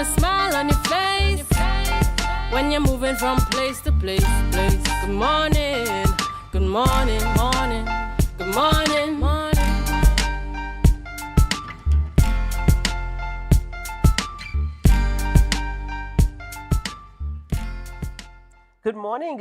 a smile on your face when you're moving from place to place. Good morning, good morning, morning, good morning, morning. Good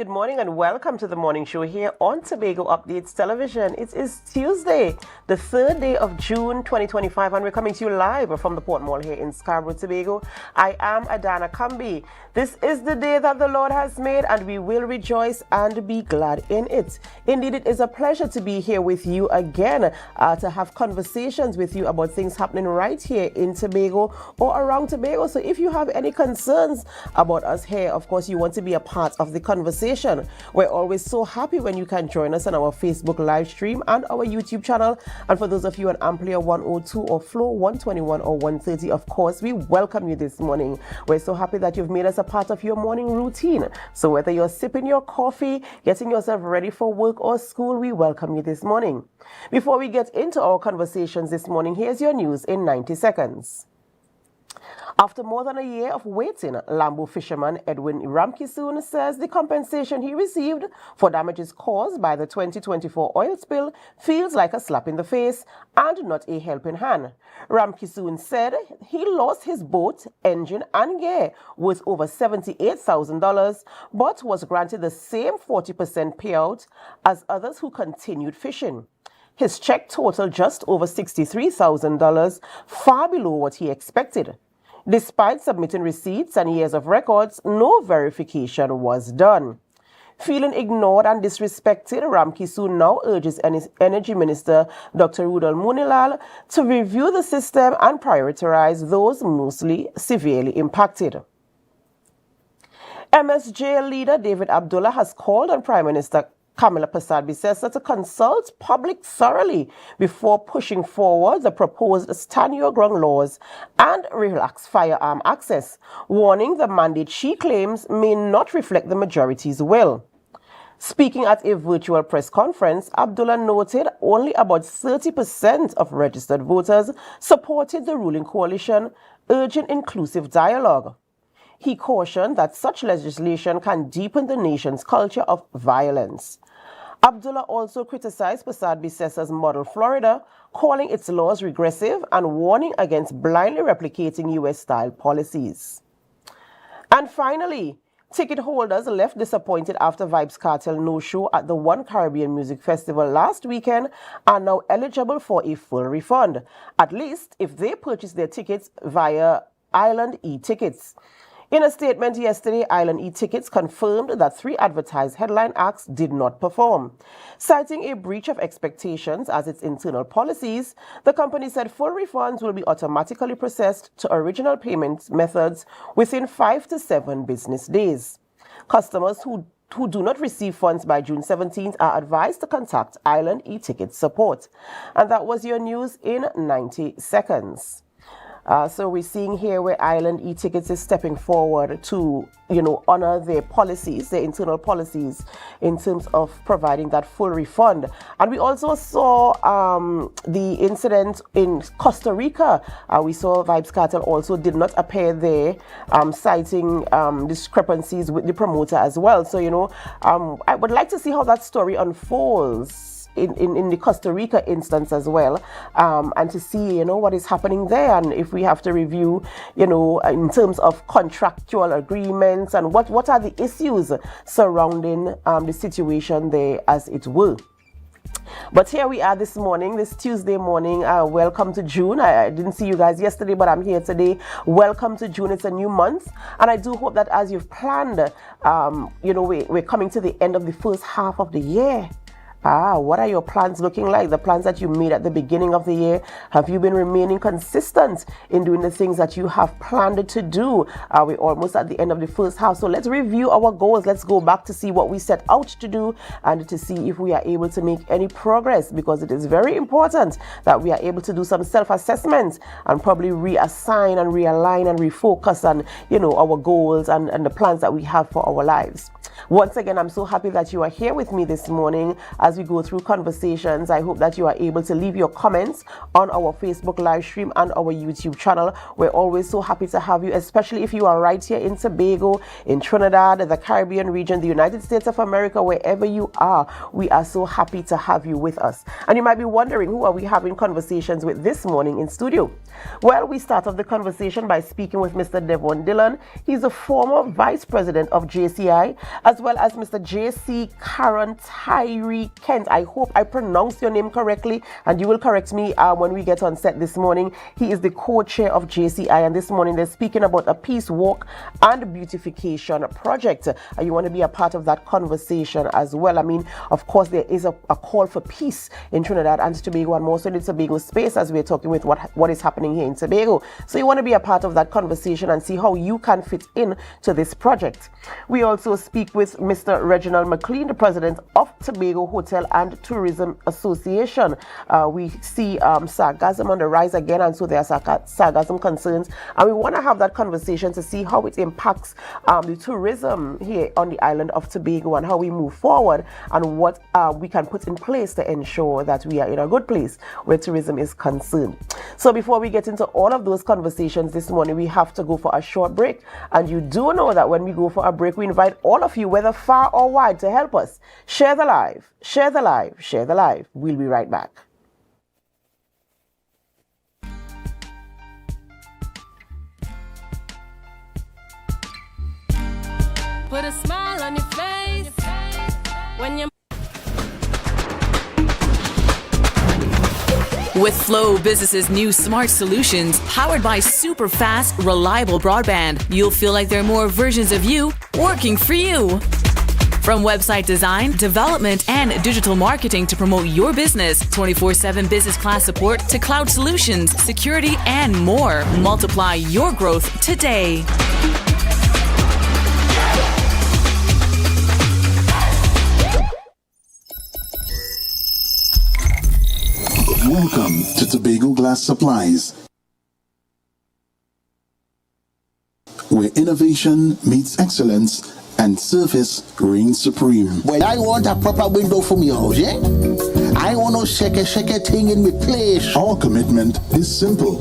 morning, and welcome to the morning show here on Tobago Updates Television. It is Tuesday, the 3rd day of June 2025, and we're coming to you live from the Port Mall here in Scarborough, Tobago. I am Adana Kambi. This is the day that the Lord has made, and we will rejoice and be glad in it. Indeed, it is a pleasure to be here with you again, to have conversations with you about things happening right here in Tobago or around Tobago. So if you have any concerns about us here, of course, you want to be a part of the conversation. We're always so happy when you can join us on our Facebook live stream and our YouTube channel. And for those of you on AMPLIA 102 or Flow 121 or 130, of course, we welcome you this morning. We're so happy that you've made us a part of your morning routine. So whether you're sipping your coffee, getting yourself ready for work or school, we welcome you this morning. Before we get into our conversations this morning, here's your news in 90 seconds. After more than a year of waiting, Lambo fisherman Edwin Ramkisoon says the compensation he received for damages caused by the 2024 oil spill feels like a slap in the face and not a helping hand. Ramkisoon said he lost his boat, engine and gear worth over $78,000, but was granted the same 40% payout as others who continued fishing. His check totaled just over $63,000, far below what he expected. Despite submitting receipts and years of records, no verification was done. Feeling ignored and disrespected, Ramkisoon now urges Energy Minister Dr. Rudal Munilal to review the system and prioritize those mostly severely impacted. MSJ leader David Abdullah has called on Prime Minister Kamala Persad-Bissessar to consult public thoroughly before pushing forward the proposed stand your ground laws and relax firearm access, warning the mandate she claims may not reflect the majority's will. Speaking at a virtual press conference, Abdullah noted only about 30% of registered voters supported the ruling coalition, urging inclusive dialogue. He cautioned that such legislation can deepen the nation's culture of violence. Abdullah also criticized Persad-Bissessar's model Florida, calling its laws regressive and warning against blindly replicating U.S.-style policies. And finally, ticket holders left disappointed after Vybz Kartel no-show at the One Caribbean Music Festival last weekend are now eligible for a full refund, at least if they purchase their tickets via Island e-tickets. In a statement yesterday, Island e-tickets confirmed that 3 advertised headline acts did not perform. Citing a breach of expectations as its internal policies, the company said full refunds will be automatically processed to original payment methods within 5 to 7 business days. Customers who do not receive funds by June 17th are advised to contact Island e-ticket support. And that was your news in 90 seconds. So we're seeing here where Island e-tickets is stepping forward to, honor their policies, their internal policies in terms of providing that full refund. And we also saw the incident in Costa Rica. We saw Vybz Kartel also did not appear there, citing discrepancies with the promoter as well. So, I would like to see how that story unfolds in the Costa Rica instance as well, and to see, what is happening there, and if we have to review, in terms of contractual agreements and what are the issues surrounding the situation there, as it were. But here we are this morning, this Tuesday morning. Welcome to June. I didn't see you guys yesterday, but I'm here today. Welcome to June. It's a new month. And I do hope that as you've planned, we're coming to the end of the first half of the year. What are your plans looking like? The plans that you made at the beginning of the year, have you been remaining consistent in doing the things that you have planned to do? We're almost at the end of the first half, so let's review our goals. Let's go back to see what we set out to do and to see if we are able to make any progress, because it is very important that we are able to do some self-assessment and probably reassign and realign and refocus on, our goals and the plans that we have for our lives. Once again, I'm so happy that you are here with me this morning as we go through conversations. I hope that you are able to leave your comments on our Facebook live stream and our YouTube channel. We're always so happy to have you, especially if you are right here in Tobago, in Trinidad, the Caribbean region, the United States of America, wherever you are. We are so happy to have you with us. And you might be wondering, who are we having conversations with this morning in studio? Well, we start off the conversation by speaking with Mr. Devon Dillon. He's a former Vice President of JCI, as well as Mr. JC Karen Tyree Kent. I hope I pronounced your name correctly, and you will correct me when we get on set this morning. He is the co-chair of JCI, and this morning they're speaking about a peace walk and beautification project. You want to be a part of that conversation as well. I mean, of course, there is a call for peace in Trinidad and Tobago, and more so in the Tobago space, as we're talking with what is happening here in Tobago. So you want to be a part of that conversation and see how you can fit in to this project. We also speak with Mr. Reginald McLean, the president of Tobago Hotel and Tourism Association. We see sarcasm on the rise again, and so there are sarcasm concerns, and we want to have that conversation to see how it impacts the tourism here on the island of Tobago and how we move forward and what we can put in place to ensure that we are in a good place where tourism is concerned. So before we get into all of those conversations this morning, we have to go for a short break, and you do know that when we go for a break, we invite all of you, whether far or wide, to help us share the live, share the live, share the live. We'll be right back. Put a smile on your face when you. With Flow Business's new smart solutions, powered by super fast, reliable broadband, you'll feel like there are more versions of you working for you. From website design, development, and digital marketing to promote your business, 24/7 business class support to cloud solutions, security, and more. Multiply your growth today. Welcome to Tobago Glass Supplies, where innovation meets excellence and service reigns supreme. Well, I want a proper window for me house, yeah? I want no shake thing in my place. Our commitment is simple: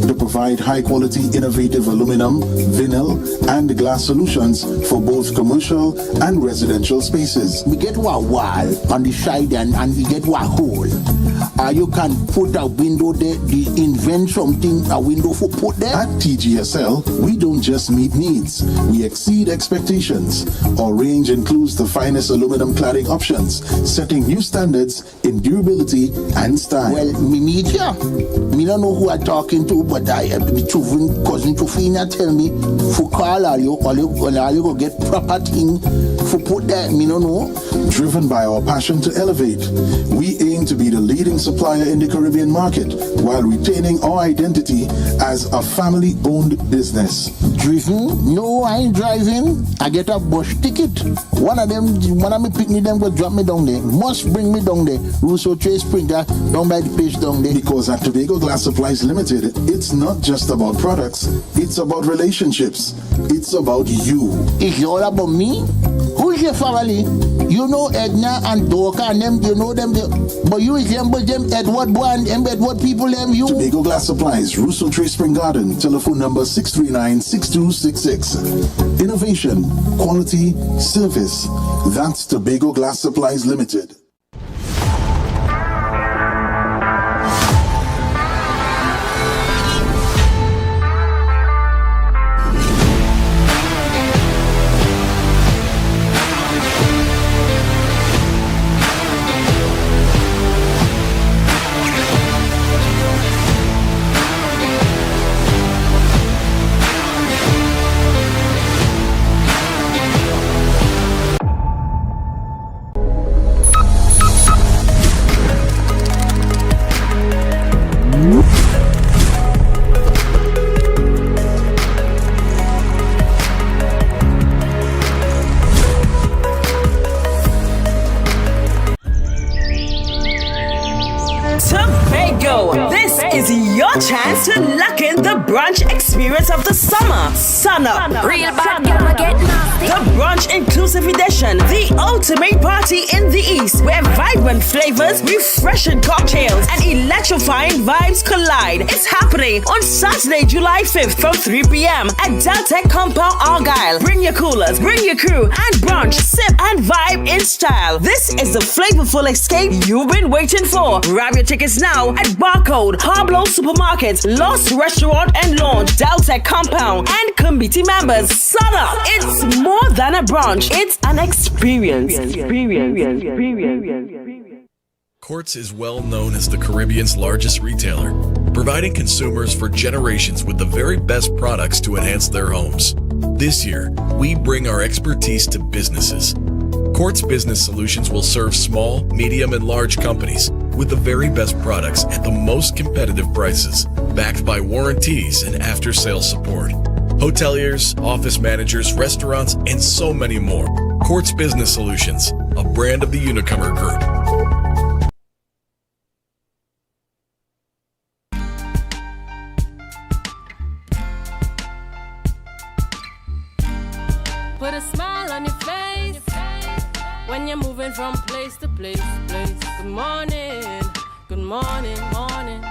to provide high-quality, innovative aluminum, vinyl, and glass solutions for both commercial and residential spaces. We get one wall on the side and we get one hole. You can put a window there, invent something, a window for put there. At TGSL, we don't just meet needs, we exceed expectations. Our range includes the finest aluminum cladding options, setting new standards in durability and style. Well, me meet ya. Me don't know who I'm talking to, but the children, cousin Tufina tell me, for call all you go get proper thing for put there. Me don't know. Driven by our passion to elevate, we aim to be the leading supplier in the Caribbean market while retaining our identity as a family-owned business. Driven? No, I ain't driving. I get a bus ticket. One of me pick me them go drop me down there. Must bring me down there. Russo Trace Springer down by the place down there. Because at Tobago Glass Supplies Limited, it's not just about products, it's about relationships. It's about you. It's all about me? Who's your family? You know Edna and Dorka and them, you know them, but you resemble them Edward boy and them Edward people them you. Tobago Glass Supplies, Russo Trace Spring Garden, telephone number 639-6266. Innovation, quality, service. That's Tobago Glass Supplies Limited. chance to lock in the brunch experience of the summer. Sun Up. Real bad girl get nasty. The Brunch Inclusive Edition, the ultimate party in the East, where vibrant flavors, refreshing cocktails, and electrifying vibes collide. It's happening on Saturday, July 5th from 3 p.m. at Deltec Compound, Argyle. Bring your coolers, bring your crew, and brunch, sip, and vibe in style. This is the flavorful escape you've been waiting for. Grab your tickets now at Barcode, Pablo Supermarket, Lost Restaurant and Lounge, Deltec Compound, and committee members. Sun Up. It's more than a brunch. It's an experience. Courts is well known as the Caribbean's largest retailer, providing consumers for generations with the very best products to enhance their homes. This year, we bring our expertise to businesses. Courts Business Solutions will serve small, medium, and large companies with the very best products at the most competitive prices, backed by warranties and after-sales support. Hoteliers, office managers, restaurants, and so many more. Courts Business Solutions, a brand of the Unicomer Group. Put a smile on your face when you're moving from place to place. Good morning, good morning, morning,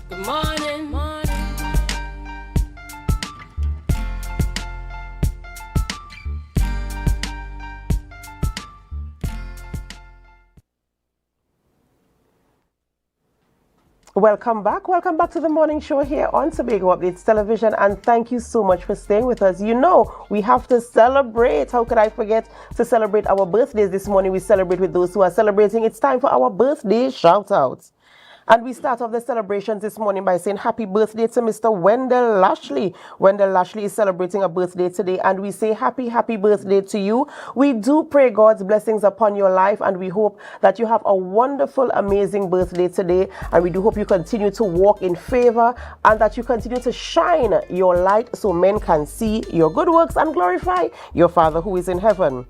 good morning, morning. Welcome back to the morning show here on Tobago Updates Television, and thank you so much for staying with us. You know, we have to celebrate. How could I forget to celebrate our birthdays this morning? We celebrate with those who are celebrating. It's time for our birthday shout-outs. And we start off the celebrations this morning by saying happy birthday to Mr. Wendell Lashley. Wendell Lashley is celebrating a birthday today, and we say happy birthday to you. We do pray God's blessings upon your life, and we hope that you have a wonderful, amazing birthday today. And we do hope you continue to walk in favor and that you continue to shine your light so men can see your good works and glorify your Father who is in heaven.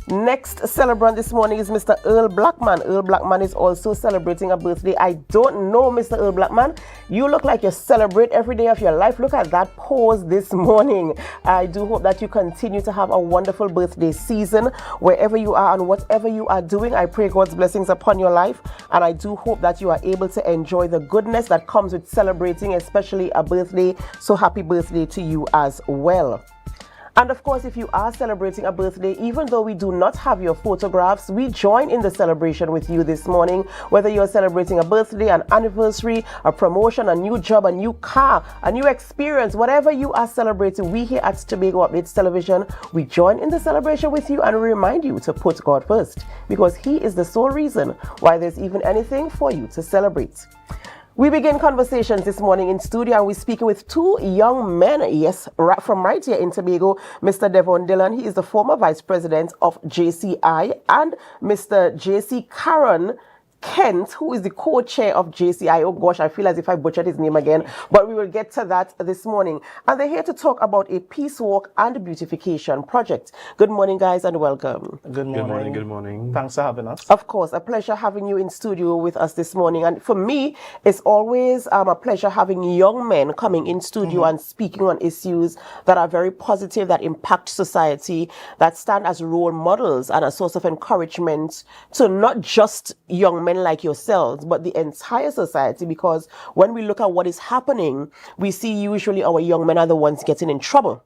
Next celebrant this morning is Mr. Earl Blackman. Earl Blackman is also celebrating a birthday. I don't know, Mr. Earl Blackman. You look like you celebrate every day of your life. Look at that pose this morning. I do hope that you continue to have a wonderful birthday season wherever you are and whatever you are doing. I pray God's blessings upon your life, and I do hope that you are able to enjoy the goodness that comes with celebrating, especially a birthday. So happy birthday to you as well. And of course, if you are celebrating a birthday, even though we do not have your photographs, we join in the celebration with you this morning. Whether you're celebrating a birthday, an anniversary, a promotion, a new job, a new car, a new experience, whatever you are celebrating, we here at Tobago Updates Television, we join in the celebration with you and remind you to put God first, because He is the sole reason why there's even anything for you to celebrate. We begin conversations this morning in studio, and we're speaking with two young men, yes, from right here in Tobago. Mr. Devon Dillon, he is the former vice president of JCI, and Mr. JC Karen Kent, who is the co-chair of JCI. Oh gosh, I feel as if I butchered his name again, but we will get to that this morning. And they're here to talk about a peace walk and beautification project. Good morning, guys, and welcome. Good morning. Good morning. Thanks for having us. Of course, a pleasure having you in studio with us this morning. And for me, it's always a pleasure having young men coming in studio and speaking on issues that are very positive, that impact society, that stand as role models and a source of encouragement to not just young men like yourselves, but the entire society, because when we look at what is happening, we see usually our young men are the ones getting in trouble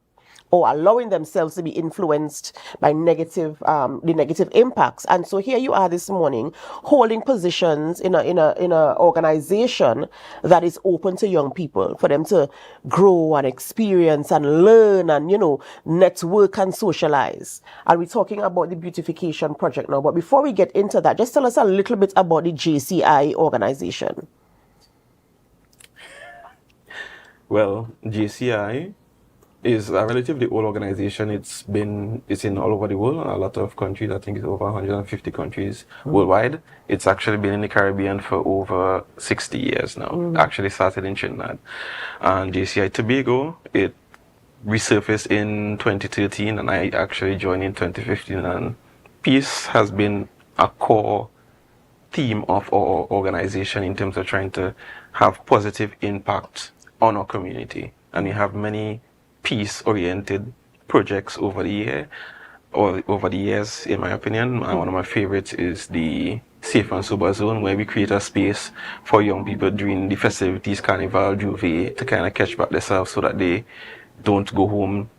or allowing themselves to be influenced by the negative impacts. And so here you are this morning holding positions in a organization that is open to young people for them to grow and experience and learn and, network and socialize. And we're talking about the beautification project now. But before we get into that, just tell us a little bit about the JCI organization. Well, JCI is a relatively old organization. It's in all over the world, a lot of countries. I think it's over 150 countries worldwide. It's actually been in the Caribbean for over 60 years now. Actually started in Trinidad. And JCI Tobago, it resurfaced in 2013, and I actually joined in 2015. And peace has been a core theme of our organization in terms of trying to have positive impact on our community. And we have many peace-oriented projects over the years, in my opinion. And one of my favorites is the Safe and Sober Zone, where we create a space for young people during the festivities, Carnival, Juve, to kind of catch back themselves so that they don't go home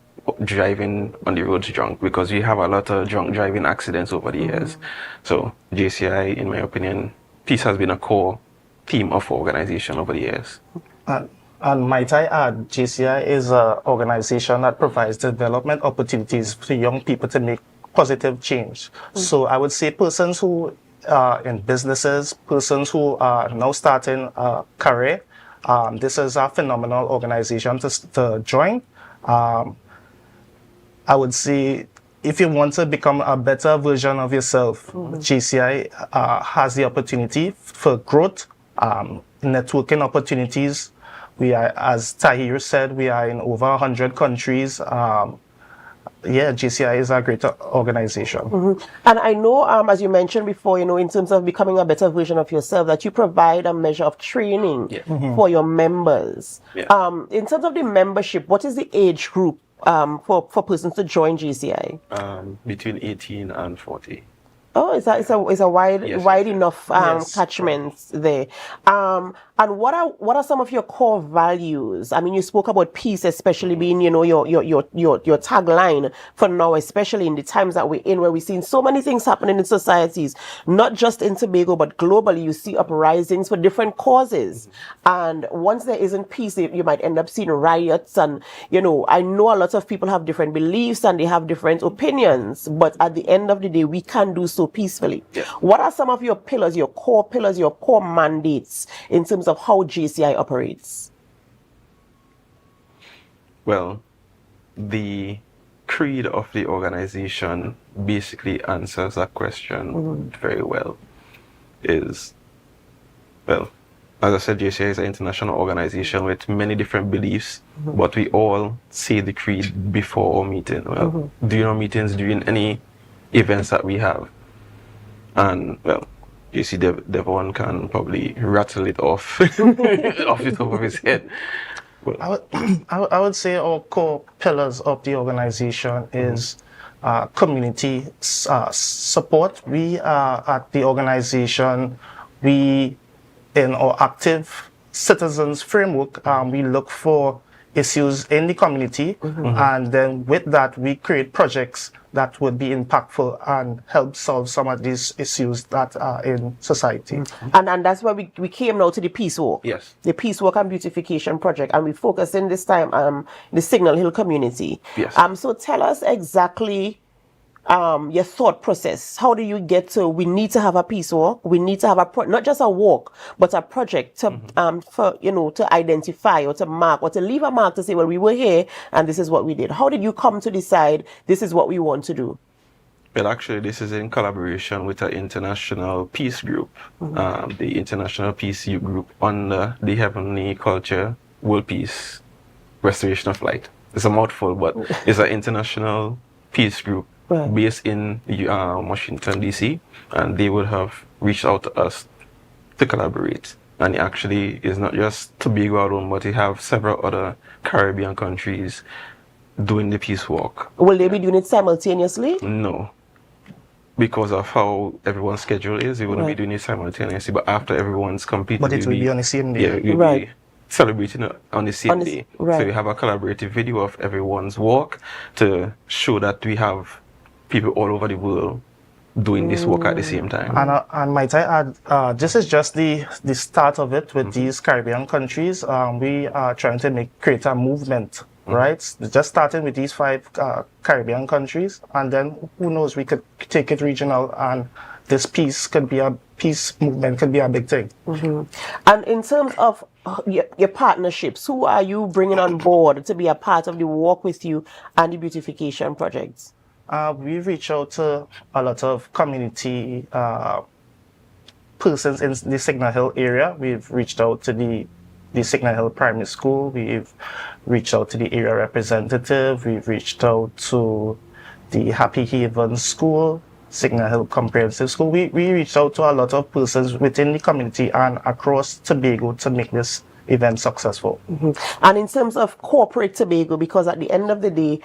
driving on the roads drunk, because we have a lot of drunk driving accidents over the years. So JCI, in my opinion, peace has been a core theme of our organization over the years. And might I add, JCI is an organization that provides development opportunities for young people to make positive change. So I would say persons who are in businesses, persons who are now starting a career, this is a phenomenal organization to join. I would say if you want to become a better version of yourself, JCI has the opportunity for growth, networking opportunities. We are, as Tahir said, we are in over 100 countries. JCI is a great organization. And I know, as you mentioned before, in terms of becoming a better version of yourself, that you provide a measure of training for your members. In terms of the membership, what is the age group for persons to join JCI? Between 18 and 40. Oh, it's a wide enough catchment there. And what are some of your core values? I mean, you spoke about peace, especially being your tagline for now, especially in the times that we're in, where we're seeing so many things happening in societies, not just in Tobago but globally. You see uprisings for different causes, and once there isn't peace, you might end up seeing riots. And I know a lot of people have different beliefs and they have different opinions, but at the end of the day, we can do so peacefully. What are some of your pillars, your core mandates in terms of how JCI operates? Well, the creed of the organization basically answers that question very well. As I said, JCI is an international organization with many different beliefs, but we all say the creed before our meeting. During our meetings, during any events that we have. And you see, Devon can probably rattle it off off the top of his head. I would say our core pillars of the organization is community support. We at the organization, in our active citizens framework, we look for issues in the community, and then with that we create projects that would be impactful and help solve some of these issues that are in society. And that's why we came now to the Peace Walk. Yes. The Peace Walk and Beautification Project, and we focus in this time the Signal Hill community. Yes. So tell us exactly your thought process. How do you get to, we need to have a peace walk, we need to have not just a walk, but a project to to identify or to mark or to leave a mark to say, well, we were here and this is what we did. How did you come to decide this is what we want to do? Well, actually, this is in collaboration with an international peace group, the International Peace Youth Group under the Heavenly Culture World Peace Restoration of Light. It's a mouthful, but it's an international peace group based in Washington, D.C., and they would have reached out to us to collaborate. And it actually is not just Tobago alone, but they have several other Caribbean countries doing the peace walk. Will they be doing it simultaneously? No. Because of how everyone's schedule is, we wouldn't be doing it simultaneously, but after everyone's completed, but it will be on the same day. Yeah, we'll be celebrating on the same day. So we have a collaborative video of everyone's walk to show that we have people all over the world doing this walk at the same time. And might I add, this is just the start of it with these Caribbean countries. We are trying to create a movement, right? Just starting with these 5 Caribbean countries, and then who knows, we could take it regional, and this peace movement could be a big thing. And in terms of your partnerships, who are you bringing on board to be a part of the walk with you and the beautification projects? We reach out to a lot of community persons in the Signal Hill area. We've reached out to the Signal Hill Primary School. We've reached out to the area representative. We've reached out to the Happy Haven School, Signal Hill Comprehensive School. We reached out to a lot of persons within the community and across Tobago to make this event successful. And in terms of corporate Tobago, because at the end of the day,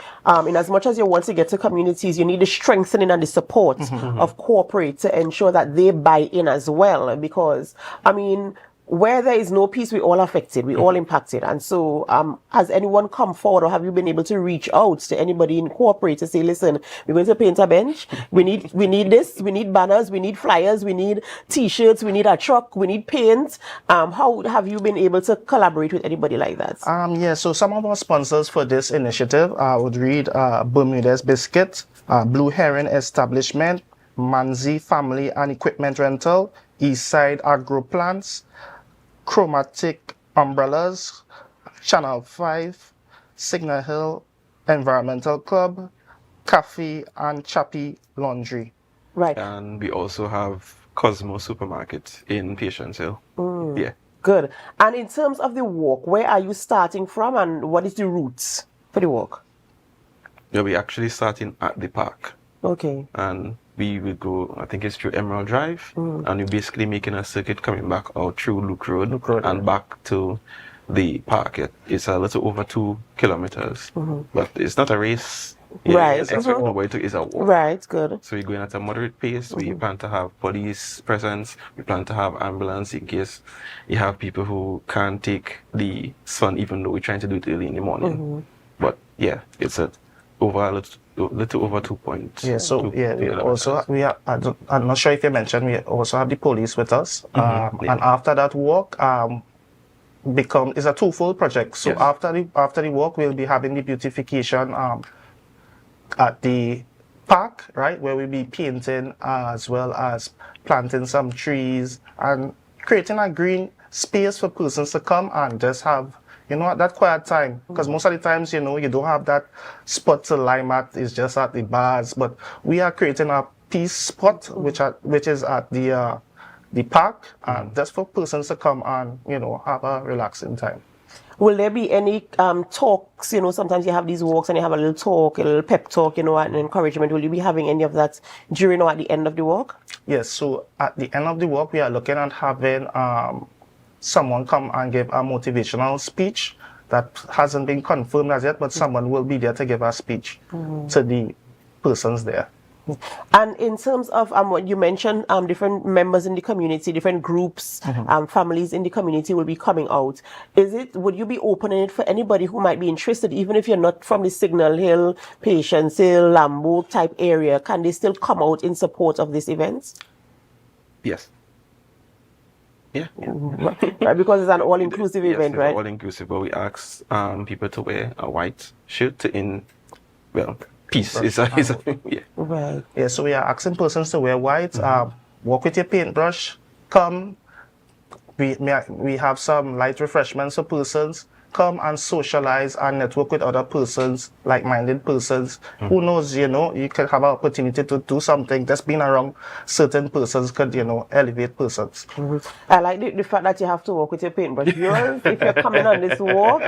in as much as you want to get to communities, you need the strengthening and the support of corporate to ensure that they buy in as well. Because, I mean, where there is no peace, we all affected, we all impacted. And so, has anyone come forward, or have you been able to reach out to anybody in corporate to say, listen, we're going to paint a bench, we need this, we need banners, we need flyers, we need t-shirts, we need a truck, we need paint. How have you been able to collaborate with anybody like that? Yeah, so some of our sponsors for this initiative would read Bermudez Biscuit, Blue Heron Establishment, Manzi Family and Equipment Rental, Eastside Agro Plants, Chromatic Umbrellas, Channel 5, Signal Hill Environmental Club, Cafe and Chappie Laundry. Right. And we also have Cosmo Supermarket in Patience Hill. Yeah. Good. And in terms of the walk, where are you starting from, and what is the routes for the walk? Yeah, we're actually starting at the park. Okay. And we will go, I think it's through Emerald Drive, and we're basically making a circuit coming back out through Luke Road and back to the park. It's a little over 2 kilometers, but it's not a race. Yeah, Right. Expect nobody to, it's a walk. Right, good. So we're going at a moderate pace. We plan to have police presence. We plan to have ambulance in case you have people who can't take the sun, even though we're trying to do it early in the morning. But yeah, it's a little over 2 points. Yeah, so we also I'm not sure if you mentioned, we also have the police with us. And after that walk, it's a twofold project. So after the walk, we'll be having the beautification at the park, right, where we'll be painting as well as planting some trees and creating a green space for persons to come and just have, that quiet time. Because most of the times, you don't have that spot to lime at. It's just at the bars. But we are creating a peace spot, which is at the park, and just for persons to come and, have a relaxing time. Will there be any talks? Sometimes you have these walks and you have a little talk, a little pep talk, and encouragement. Will you be having any of that during or at the end of the walk? Yes, so at the end of the walk, we are looking at having someone come and give a motivational speech that hasn't been confirmed as yet, but someone will be there to give a speech to the persons there. And in terms of what you mentioned, different members in the community, different groups, families in the community will be coming out. Would you be opening it for anybody who might be interested, even if you're not from the Signal Hill, Patience Hill, Lambo type area? Can they still come out in support of this event? Yes. Yeah. Right, because it's an all-inclusive event, right? All-inclusive, but we ask people to wear a white shirt peace. Yeah. Right. Yeah, so we are asking persons to wear white, walk with your paintbrush, come. We have some light refreshments for persons. Come and socialize and network with other persons, like-minded persons. Who knows, you could have an opportunity to do something. Just being around certain persons could, elevate persons. I like the fact that you have to walk with your paintbrush. If you're coming on this walk,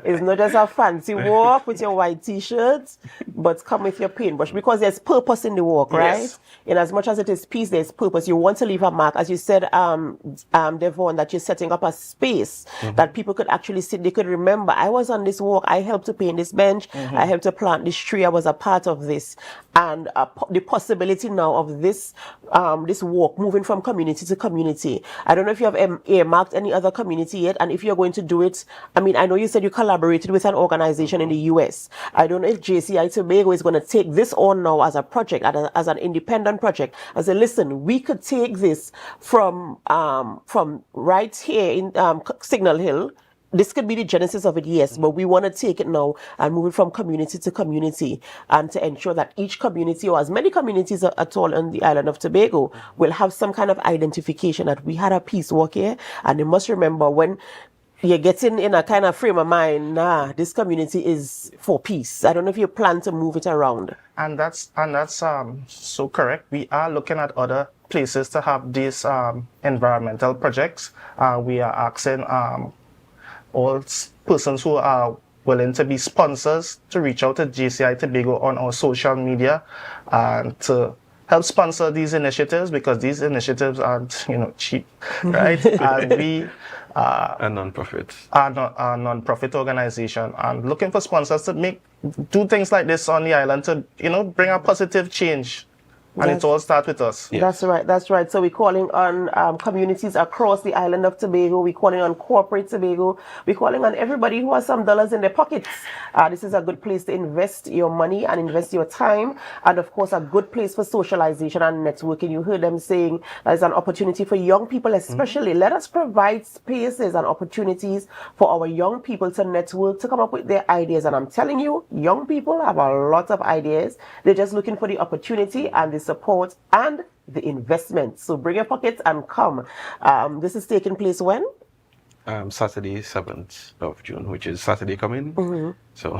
it's not just a fancy walk with your white t-shirts, but come with your paintbrush, because there's purpose in the walk, right? Yes. In as much as it is peace, there's purpose. You want to leave a mark. As you said, Devon, that you're setting up a space that people could actually sit, they could remember, I was on this walk, I helped to paint this bench, I helped to plant this tree, I was a part of this. And the possibility now of this walk moving from community to community. I don't know if you have earmarked any other community yet, and if you're going to do it, I know you said you collaborated with an organization in the US. I don't know if JCI Tobago is going to take this on now as a project, as an independent project. I say, listen, we could take this from right here in Signal Hill. This could be the genesis of it, yes, but we want to take it now and move it from community to community, and to ensure that each community, or as many communities at all on the island of Tobago, will have some kind of identification that we had a peace walk here. And you must remember, when you're getting in a kind of frame of mind, this community is for peace. I don't know if you plan to move it around. And that's so correct. We are looking at other places to have these environmental projects. We are asking all persons who are willing to be sponsors to reach out to JCI Tobago on our social media and to help sponsor these initiatives, because these initiatives aren't, cheap, right? And we a non-profit. Are a non-profit organization, and looking for sponsors to do things like this on the island to, bring a positive change. And it all starts with us. Yes. That's right. So we're calling on communities across the island of Tobago. We're calling on corporate Tobago. We're calling on everybody who has some dollars in their pockets. This is a good place to invest your money and invest your time. And of course, a good place for socialization and networking. You heard them saying there's an opportunity for young people especially. Let us provide spaces and opportunities for our young people to network, to come up with their ideas. And I'm telling you, young people have a lot of ideas. They're just looking for the opportunity and the support and the investment. So bring your pockets and come. This is taking place when? Saturday, 7th of June, which is Saturday coming. So,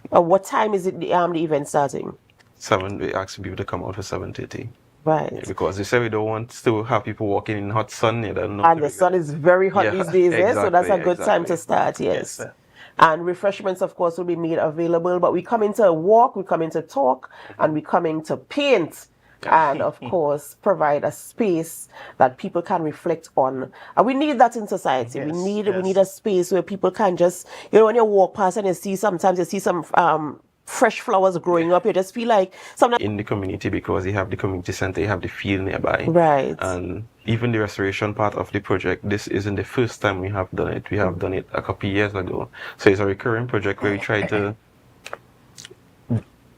what time is it? The event starting? 7. We're asking people to come out for 7:30. Right. Yeah, because they say we don't want to have people walking in hot sun. And the sun is very hot these days, exactly, so that's a good time to start. Yes. And refreshments, of course, will be made available. But we come in to walk, we come in to talk, and we come in to paint. And of course, provide a space that people can reflect on. And we need that in society. We need a space where people can just, when you walk past and you see some fresh flowers growing up, you just feel like sometimes in the community, because you have the community center, you have the field nearby. Right. And even the restoration part of the project, this isn't the first time we have done it. We have done it a couple of years ago. So it's a recurring project where we try to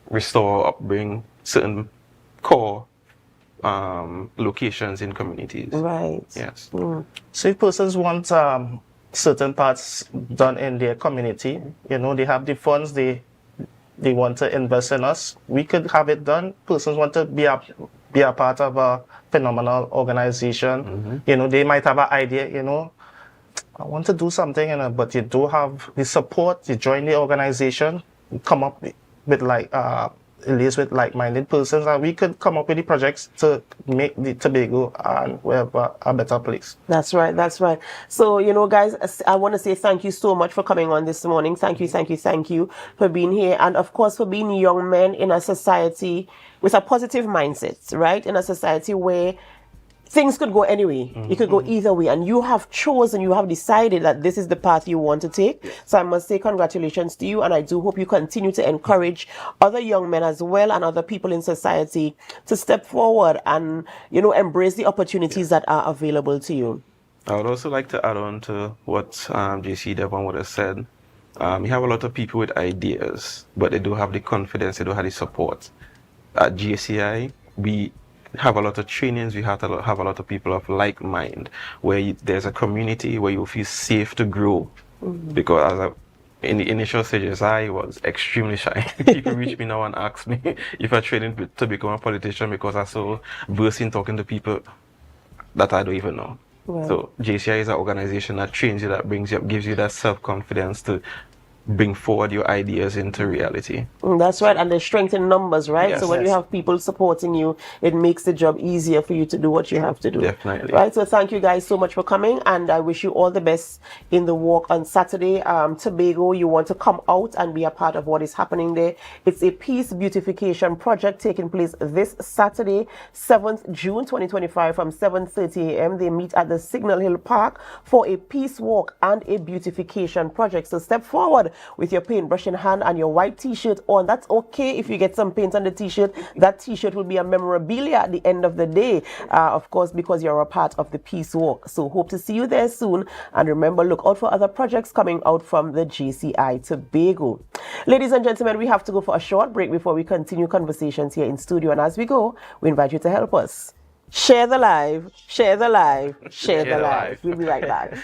restore, upbring certain core locations in communities. Right. Yes. So if persons want certain parts done in their community, they have the funds, they want to invest in us, we could have it done. Persons want to be a part of a phenomenal organization. They might have an idea, I want to do something, but you do have the support, you join the organization, you come up with liaise with like-minded persons, and we could come up with the projects to make the Tobago and wherever a better place. That's right. So, guys, I want to say thank you so much for coming on this morning. Thank you for being here, and of course for being young men in a society with a positive mindset, right? In a society where things could go any way. It could go either way. And you have chosen, you have decided that this is the path you want to take. So I must say congratulations to you. And I do hope you continue to encourage other young men as well and other people in society to step forward and, embrace the opportunities that are available to you. I would also like to add on to what JC Devon would have said. You have a lot of people with ideas, but they don't have the confidence, they don't have the support. At GCI, we have a lot of trainings, we have to have a lot of people of like mind, where there's a community where you feel safe to grow. Because in the initial stages, I was extremely shy. People reach me now and ask me if I'm training to become a politician, because I so versed in talking to people that I don't even know. Right. So JCI is an organization that trains you, that brings you up, gives you that self-confidence to bring forward your ideas into reality. That's right, and there's strength in numbers, right? Yes. So when you have people supporting you, it makes the job easier for you to do what you have to do. Definitely. Right, so thank you guys so much for coming, and I wish you all the best in the walk on Saturday. Tobago, you want to come out and be a part of what is happening there. It's a peace beautification project taking place this Saturday, 7th June 2025 from 7:30 a.m. They meet at the Signal Hill Park for a peace walk and a beautification project. So step forward with your paintbrush in hand and your white t-shirt on. That's okay if you get some paint on the t-shirt. That t-shirt will be a memorabilia at the end of the day, of course, because you're a part of the peace walk. So hope to see you there soon. And remember, look out for other projects coming out from the JCI Tobago. Ladies and gentlemen, we have to go for a short break before we continue conversations here in studio. And as we go, we invite you to help us. Share the live, share the live, share the live. We'll be right back.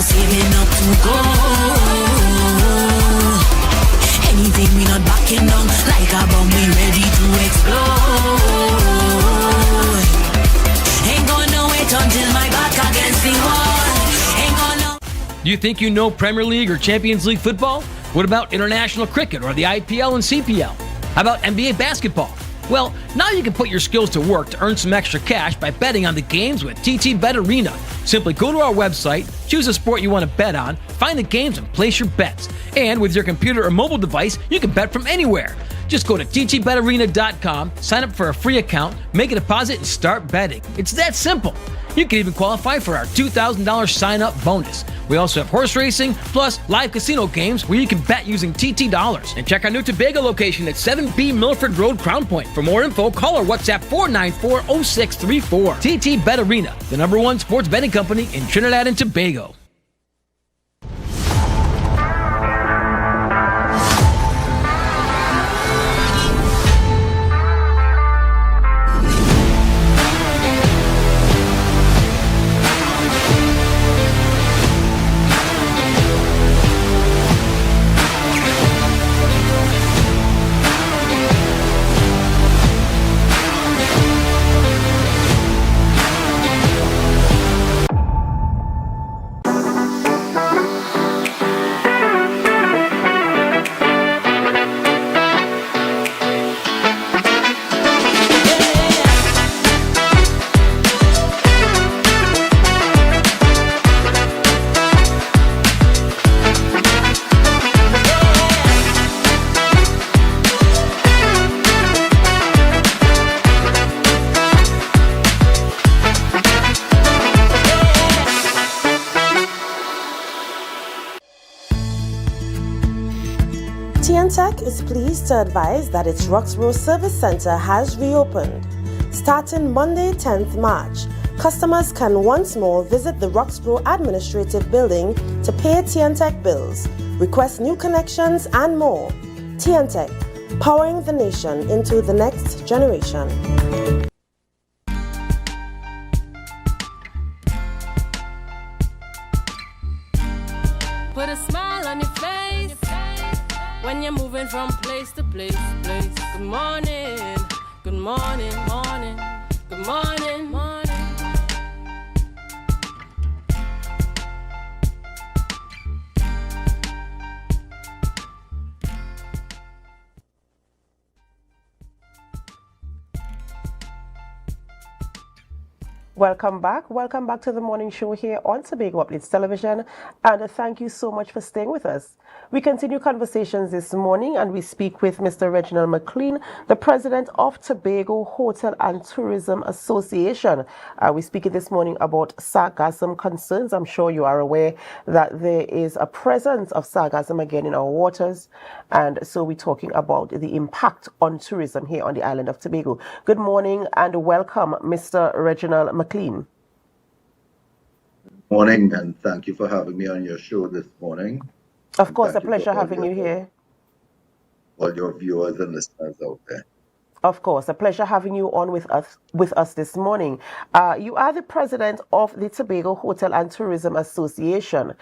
Saving up to go. anything, we not backing down. Like a bomb, we ready to explode. Ain't gonna wait until my back against the wall. Ain't gonna. Do you think you know Premier League or Champions League football? What about international cricket or the IPL and CPL? How about NBA basketball? Well, now you can put your skills to work to earn some extra cash by betting on the games with TT Bet Arena. Simply go to our website, choose a sport you want to bet on, find the games, and place your bets. And with your computer or mobile device, you can bet from anywhere. Just go to ttbetarena.com, sign up for a free account, make a deposit, and start betting. It's that simple. You can even qualify for our $2,000 sign-up bonus. We also have horse racing, plus live casino games where you can bet using TT dollars. And check our new Tobago location at 7B Milford Road, Crown Point. For more info, call or WhatsApp 494-0634. TT Bet Arena, the #1 sports betting company in Trinidad and Tobago. TNTech is pleased to advise that its Roxborough Service Center has reopened. Starting Monday, 10th March, customers can once more visit the Roxborough Administrative Building to pay TNTech bills, request new connections, and more. TNTech, powering the nation into the next generation. Put a smile on your face when you're moving from place to place. Good morning, good morning, morning, good morning, morning. Welcome back. Welcome back to the morning show here on Tobago Updates Television, and thank you so much for staying with us. We continue conversations this morning, and we speak with Mr. Reginald McLean, the president of Tobago Hotel and Tourism Association. We're speaking this morning about sargassum concerns. I'm sure you are aware that there is a presence of sargassum again in our waters, and so we're talking about the impact on tourism here on the island of Tobago. Good morning and welcome, Mr. Reginald McLean. Morning, and thank you for having me on your show this morning. Of course, a pleasure having you here. All your viewers and listeners out there. Of course, a pleasure having you on with us this morning. You are the president of the Tobago Hotel and Tourism Association,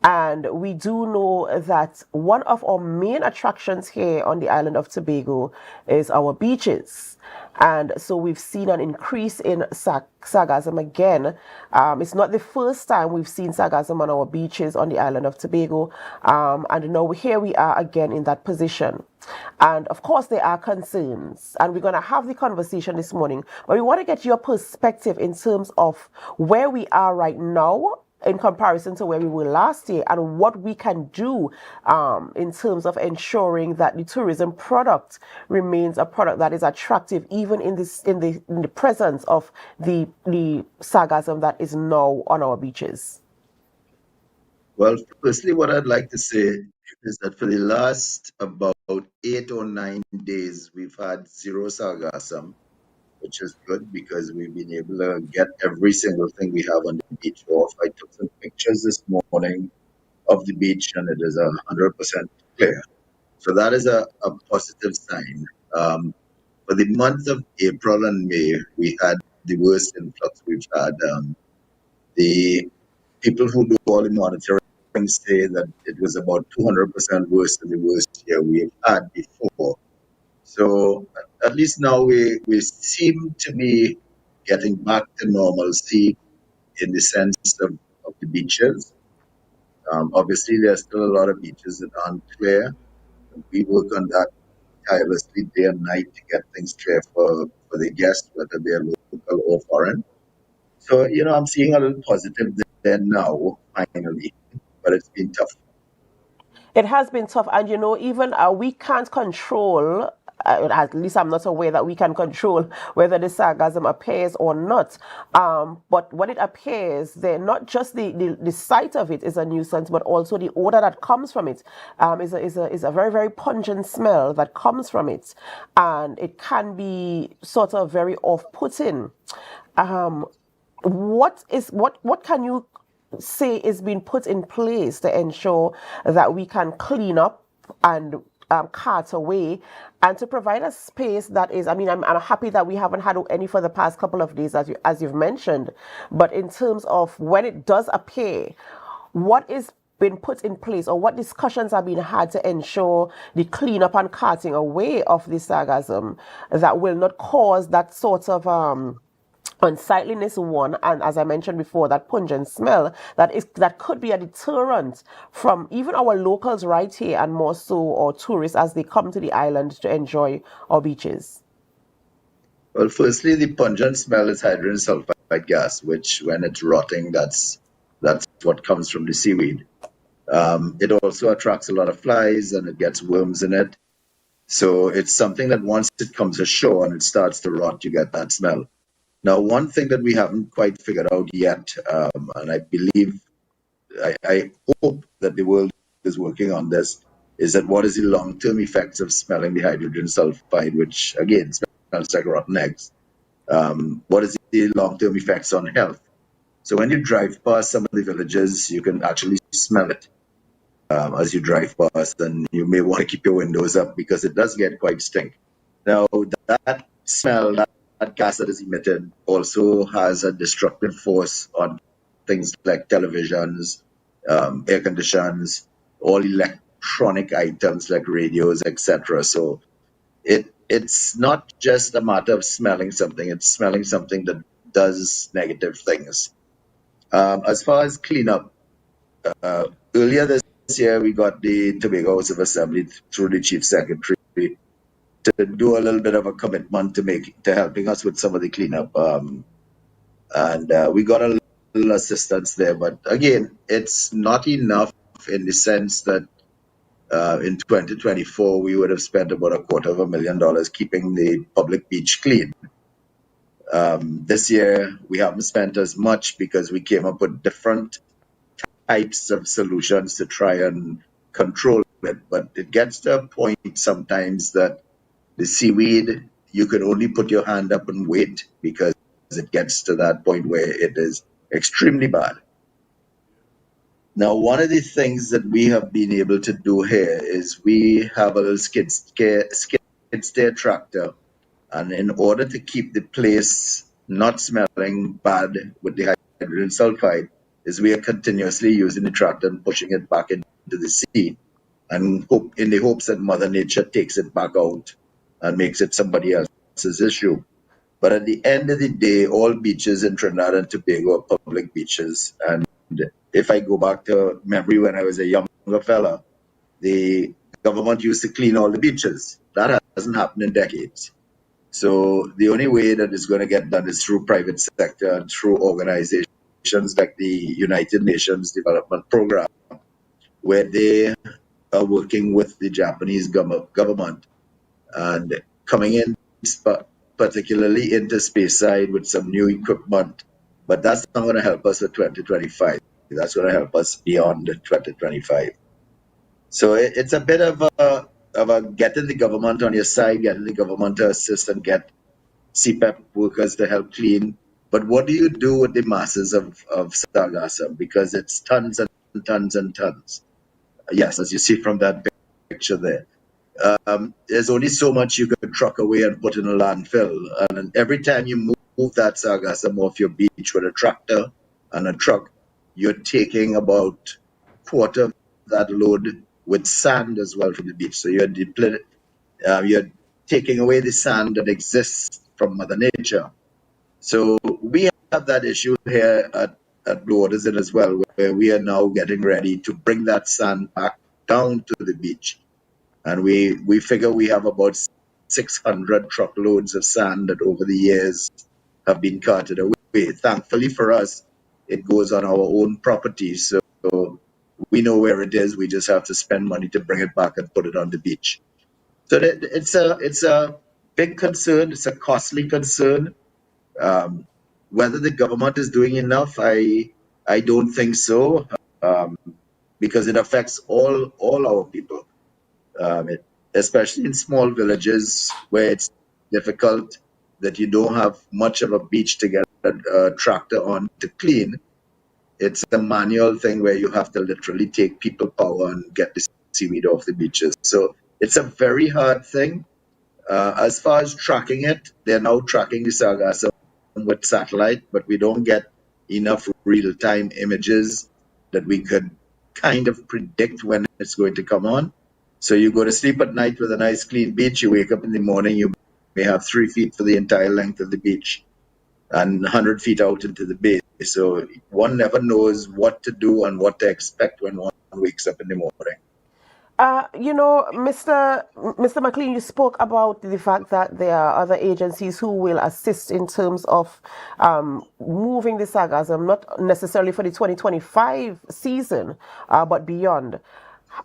and we do know that one of our main attractions here on the island of Tobago is our beaches. And so we've seen an increase in sargassum again. It's not the first time we've seen sargassum on our beaches on the island of Tobago. And now here we are again in that position. And of course, there are concerns. And we're going to have the conversation this morning. But we want to get your perspective in terms of where we are right now in comparison to where we were last year, and what we can do in terms of ensuring that the tourism product remains a product that is attractive even in the presence of the sargassum that is now on our beaches. Well, firstly, what I'd like to say is that for the last about 8 or 9 days, we've had zero sargassum, which is good because we've been able to get every single thing we have on the beach off. I took some pictures this morning of the beach, and it is 100% clear. So that is a positive sign. For the months of April and May, we had the worst influx we've had. The people who do all the monitoring say that it was about 200% worse than the worst year we've had before. So at least now we seem to be getting back to normalcy in the sense of the beaches. Obviously, there's still a lot of beaches that aren't clear. We work on that tirelessly day and night to get things clear for the guests, whether they're local or foreign. So, I'm seeing a little positive there now, finally, but it's been tough. It has been tough, and even we can't control. At least I'm not aware that we can control whether the sargassum appears or not. But when it appears, then not just the sight of it is a nuisance, but also the odor that comes from it is a very, very pungent smell that comes from it, and it can be sort of very off-putting. What can you say is being put in place to ensure that we can clean up and cart away, and to provide a space that is, I'm happy that we haven't had any for the past couple of days, as you've mentioned, but in terms of when it does appear, what is been put in place, or what discussions are being had to ensure the cleanup and carting away of the sargassum that will not cause that sort of unsightliness, one, and as I mentioned before, that pungent smell that could be a deterrent from even our locals right here, and more so or tourists as they come to the island to enjoy our beaches? Well, firstly, the pungent smell is hydrogen sulfide gas, which when it's rotting, that's what comes from the seaweed. It also attracts a lot of flies and it gets worms in it. So it's something that once it comes ashore and it starts to rot, you get that smell. Now, one thing that we haven't quite figured out yet, and I hope that the world is working on this, is that what is the long-term effects of smelling the hydrogen sulfide, which again smells like rotten eggs. What is the long-term effects on health? So when you drive past some of the villages, you can actually smell it as you drive past, and you may want to keep your windows up because it does get quite stink. Now, that smell, that gas that is emitted also has a destructive force on things like televisions, air conditions, all electronic items like radios, etc. So it's not just a matter of smelling something, it's smelling something that does negative things. As far as cleanup, earlier this year we got the Tobago House of Assembly through the Chief Secretary to do a little bit of a commitment to helping us with some of the cleanup. And we got a little assistance there, but again, it's not enough in the sense that in 2024 we would have spent about $250,000 keeping the public beach clean. This year we haven't spent as much because we came up with different types of solutions to try and control it, but it gets to a point sometimes that the seaweed, you can only put your hand up and wait because it gets to that point where it is extremely bad. Now, one of the things that we have been able to do here is we have a little skid steer tractor, and in order to keep the place not smelling bad with the hydrogen sulfide, is we are continuously using the tractor and pushing it back into the sea, and in the hopes that Mother Nature takes it back out and makes it somebody else's issue. But at the end of the day, all beaches in Trinidad and Tobago are public beaches. And if I go back to memory when I was a younger fella, the government used to clean all the beaches. That hasn't happened in decades. So the only way that it's going to get done is through private sector and through organizations like the United Nations Development Program, where they are working with the Japanese government and coming in particularly into Speyside with some new equipment. But that's not going to help us at 2025. That's going to help us beyond 2025. So it's a bit of a getting the government on your side, getting the government to assist and get CPEP workers to help clean. But what do you do with the masses of sargassum? Because it's tons and tons and tons. Yes, as you see from that picture there. There's only so much you can truck away and put in a landfill. And every time you move that sargassum off your beach with a tractor and a truck, you're taking about quarter of that load with sand as well from the beach. So you're taking away the sand that exists from Mother Nature. So we have that issue here at Blue Waters Inn as well, where we are now getting ready to bring that sand back down to the beach. And we figure we have about 600 truckloads of sand that over the years have been carted away. Thankfully for us, it goes on our own property. So we know where it is. We just have to spend money to bring it back and put it on the beach. So it's a big concern. It's a costly concern. Whether the government is doing enough, I don't think so, because it affects all our people, especially in small villages where it's difficult, that you don't have much of a beach to get a tractor on to clean. It's a manual thing where you have to literally take people power and get the seaweed off the beaches. So it's a very hard thing. As far as tracking it, they're now tracking the sargassum with satellite, but we don't get enough real-time images that we could kind of predict when it's going to come on. So you go to sleep at night with a nice clean beach, you wake up in the morning, you may have 3 feet for the entire length of the beach and 100 feet out into the bay. So one never knows what to do and what to expect when one wakes up in the morning. Mr. McLean, you spoke about the fact that there are other agencies who will assist in terms of moving the sargassum, not necessarily for the 2025 season, but beyond.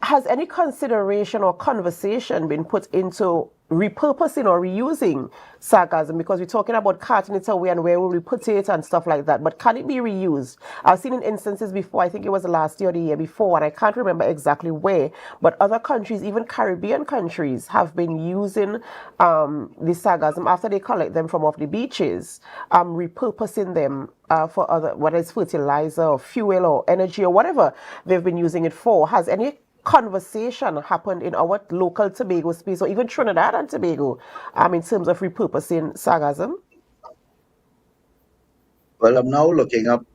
Has any consideration or conversation been put into repurposing or reusing sargassum? Because we're talking about carting it away and where will we put it and stuff like that. But can it be reused? I've seen in instances before, I think it was last year or the year before, and I can't remember exactly where, but other countries, even Caribbean countries, have been using the sargassum after they collect them from off the beaches, repurposing them for other, whether it's fertilizer or fuel or energy or whatever they've been using it for. Has any conversation happened in our local Tobago space or even Trinidad and Tobago in terms of repurposing sargassum? Well, I'm now looking up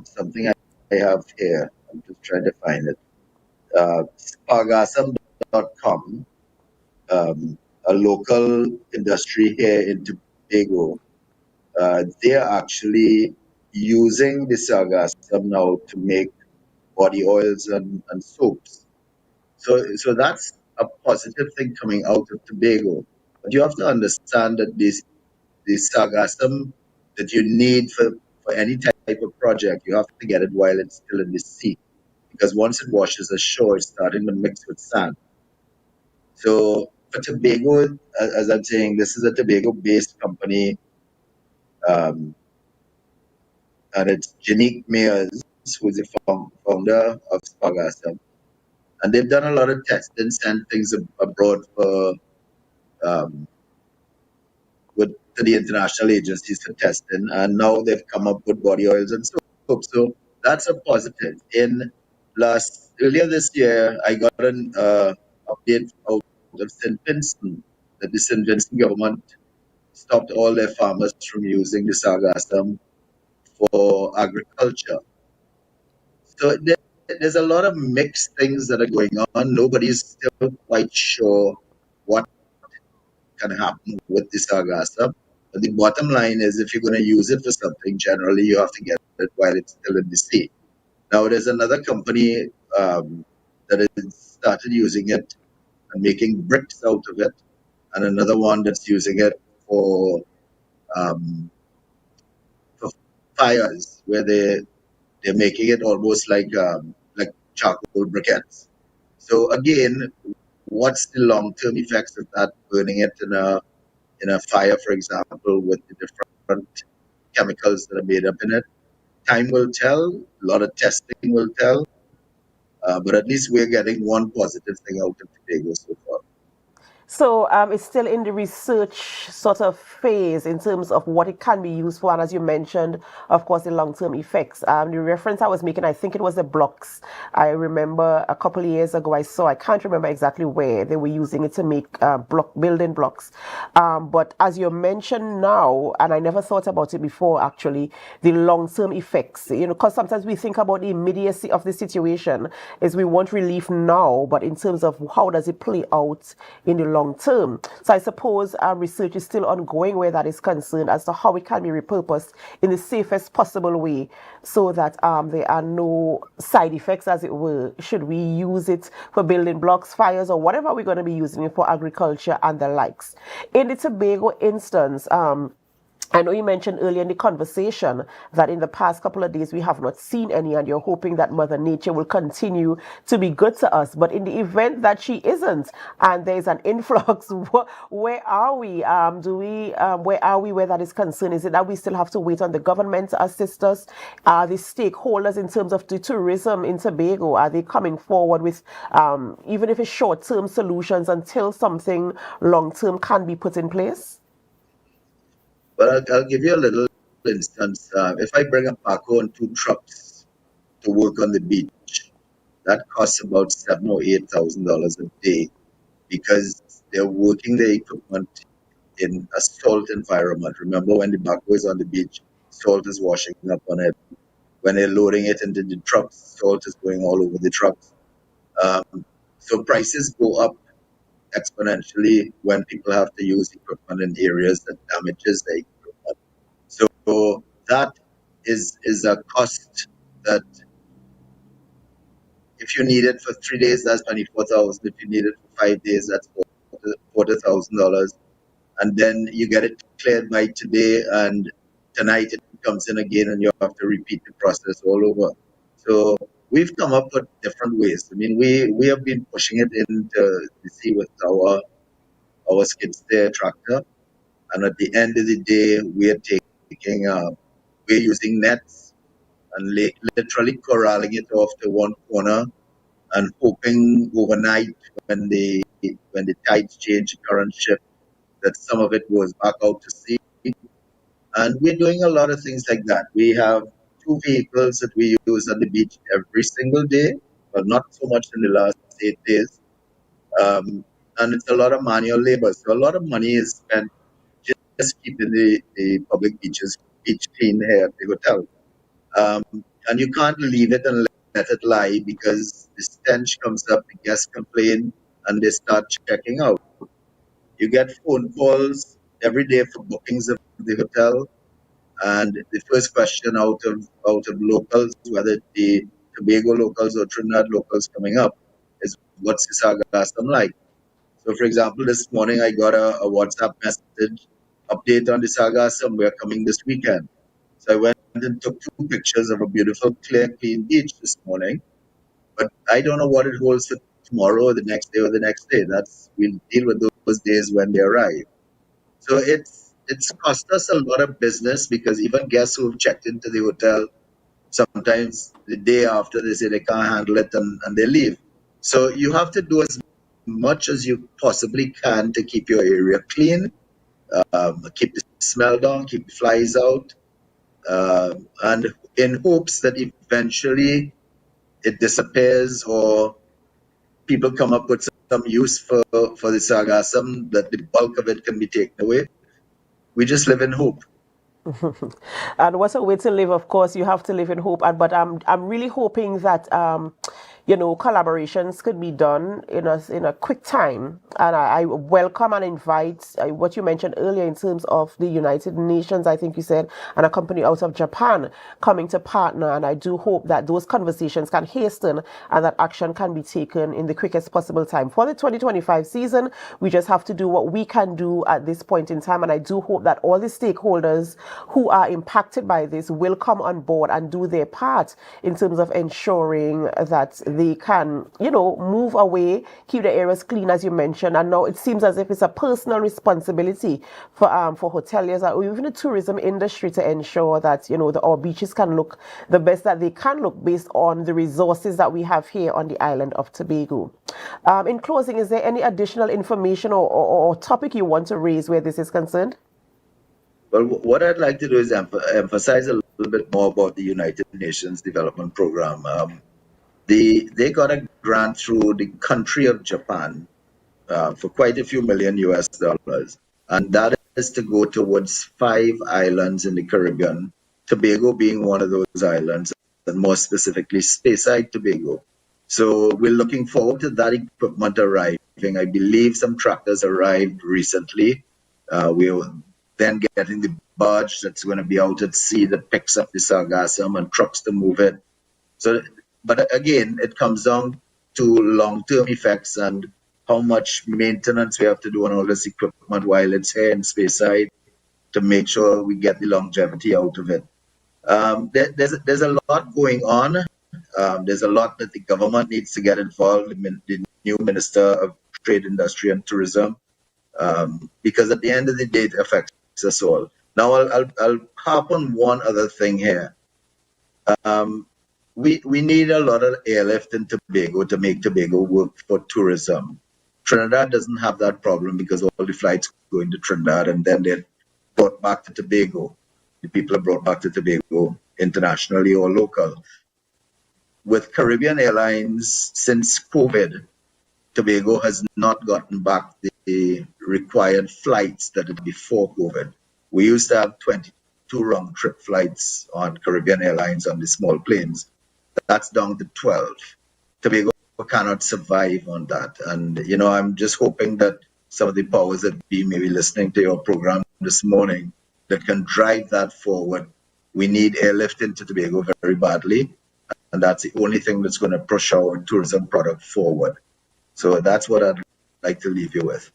something I have here. I'm just trying to find it. Sargassum.com, a local industry here in Tobago. They are actually using the sargassum now to make body oils and soaps. So that's a positive thing coming out of Tobago. But you have to understand that the sargassum that you need for any type of project, you have to get it while it's still in the sea. Because once it washes ashore, it's starting to mix with sand. So for Tobago, as I'm saying, this is a Tobago-based company, and it's Janique Mayers, who is the founder of Sargassum. And they've done a lot of testing, sent things abroad for to the international agencies for testing, and now they've come up with body oils and soap. So that's a positive. Earlier this year, I got an update out of St. Vincent that the St. Vincent government stopped all their farmers from using the sargassum for agriculture. So there's a lot of mixed things that are going on. Nobody's still quite sure what can happen with the sargassum. But the bottom line is, if you're going to use it for something, generally you have to get it while it's still in the sea. Now, there's another company that has started using it and making bricks out of it, and another one that's using it for fires, where they're making it almost like charcoal briquettes. So again, what's the long-term effects of that, burning it in a fire, for example, with the different chemicals that are made up in it? Time will tell. A lot of testing will tell. But at least we're getting one positive thing out of Tobago so far. So it's still in the research sort of phase in terms of what it can be used for, and as you mentioned, of course, the long-term effects. The reference I was making, I think it was the blocks. I remember a couple of years ago I can't remember exactly where they were using it to make building blocks. But as you mentioned now, and I never thought about it before actually, the long-term effects, because sometimes we think about the immediacy of the situation is we want relief now, but in terms of how does it play out in the long term. So I suppose research is still ongoing where that is concerned as to how it can be repurposed in the safest possible way so that there are no side effects, as it were, should we use it for building blocks, fires, or whatever we're going to be using it for, agriculture and the likes. In the Tobago instance, I know you mentioned earlier in the conversation that in the past couple of days we have not seen any, and you're hoping that Mother Nature will continue to be good to us. But in the event that she isn't, and there's an influx, where are we? Where are we where that is concerned? Is it that we still have to wait on the government to assist us? Are the stakeholders in terms of the tourism in Tobago, are they coming forward with, even if it's short-term solutions until something long-term can be put in place? Well, I'll give you a little instance. If I bring a backhoe and 2 trucks to work on the beach, that costs about $7,000 or $8,000 a day because they're working the equipment in a salt environment. Remember, when the backhoe is on the beach, salt is washing up on it. When they're loading it into the trucks, salt is going all over the trucks. So prices go up exponentially when people have to use equipment in areas that damages the equipment. So that is a cost that if you need it for 3 days, that's $24,000. If you need it for 5 days, that's $40,000. And then you get it cleared by today, and tonight it comes in again, and you have to repeat the process all over. So we've come up with different ways. I mean, we have been pushing it into the sea with our skid steer tractor, and at the end of the day, we're using nets and literally corralling it off to one corner and hoping overnight when the tides change, the current shift, that some of it goes back out to sea. And we're doing a lot of things like that. We have 2 vehicles that we use on the beach every single day, but not so much in the last 8 days. And it's a lot of manual labor. So a lot of money is spent just keeping the public beach clean here at the hotel. And you can't leave it and let it lie because the stench comes up, the guests complain, and they start checking out. You get phone calls every day for bookings of the hotel, and the first question out of locals, whether it be Tobago locals or Trinidad locals coming up, is what's the sargassum like? So, for example, this morning I got a WhatsApp message update on the sargassum. We're coming this weekend. So I went and took 2 pictures of a beautiful, clear, clean beach this morning. But I don't know what it holds for tomorrow or the next day or the next day. We'll deal with those days when they arrive. So it's cost us a lot of business because even guests who've checked into the hotel, sometimes the day after they say they can't handle it and they leave. So you have to do as much as you possibly can to keep your area clean, keep the smell down, keep the flies out, and in hopes that eventually it disappears or people come up with some use for the sargassum, that the bulk of it can be taken away. We just live in hope. And what's a way to live? Of course, you have to live in hope. But I'm really hoping that collaborations could be done in a quick time. And I welcome and invite what you mentioned earlier in terms of the United Nations, I think you said, and a company out of Japan coming to partner. And I do hope that those conversations can hasten and that action can be taken in the quickest possible time. For the 2025 season, we just have to do what we can do at this point in time. And I do hope that all the stakeholders who are impacted by this will come on board and do their part in terms of ensuring that they can, move away, keep the areas clean, as you mentioned. And now it seems as if it's a personal responsibility for hoteliers or even the tourism industry to ensure that, our beaches can look the best that they can look based on the resources that we have here on the island of Tobago. In closing, is there any additional information or topic you want to raise where this is concerned? Well, what I'd like to do is emphasize a little bit more about the United Nations Development Program. They got a grant through the country of Japan for quite a few million US dollars. And that is to go towards 5 islands in the Caribbean, Tobago being one of those islands, and more specifically, Speyside, Tobago. So we're looking forward to that equipment arriving. I believe some tractors arrived recently. We're then getting the barge that's going to be out at sea that picks up the sargassum and trucks to move it. So, but again, it comes down to long-term effects and how much maintenance we have to do on all this equipment while it's here in Speyside to make sure we get the longevity out of it. There's a lot going on. There's a lot that the government needs to get involved. The new Minister of Trade, Industry and Tourism, because at the end of the day, it affects us all. Now, I'll harp on one other thing here. We need a lot of airlift in Tobago to make Tobago work for tourism. Trinidad doesn't have that problem because all the flights go into Trinidad and then they're brought back to Tobago. The people are brought back to Tobago internationally or local. With Caribbean Airlines, since COVID, Tobago has not gotten back the required flights that it had before COVID. We used to have 22 round-trip flights on Caribbean Airlines on the small planes. That's down to 12. Tobago cannot survive on that. And, I'm just hoping that some of the powers that be may be listening to your program this morning that can drive that forward. We need airlift into Tobago very badly. And that's the only thing that's going to push our tourism product forward. So that's what I'd like to leave you with.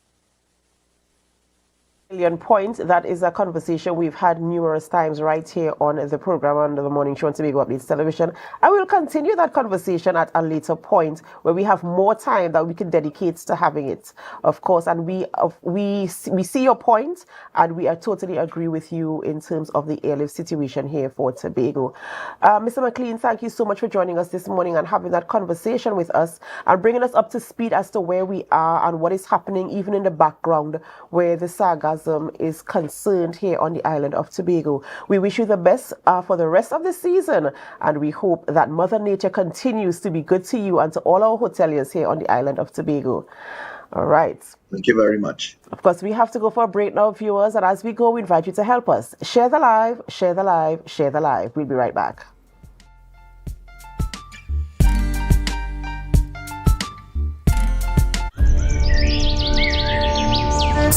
Point. That is a conversation we've had numerous times right here on the program under the Morning Show on Tobago Updates Television. I will continue that conversation at a later point where we have more time that we can dedicate to having it, of course. And we see your point, and we totally agree with you in terms of the airlift situation here for Tobago. Mr. McLean, thank you so much for joining us this morning and having that conversation with us and bringing us up to speed as to where we are and what is happening even in the background where the sargassum is concerned here on the island of Tobago. We wish you the best for the rest of the season, and we hope that Mother Nature continues to be good to you and to all our hoteliers here on the island of Tobago. All right. Thank you very much. Of course, we have to go for a break now, viewers, and as we go, we invite you to help us. Share the live, share the live, share the live. We'll be right back.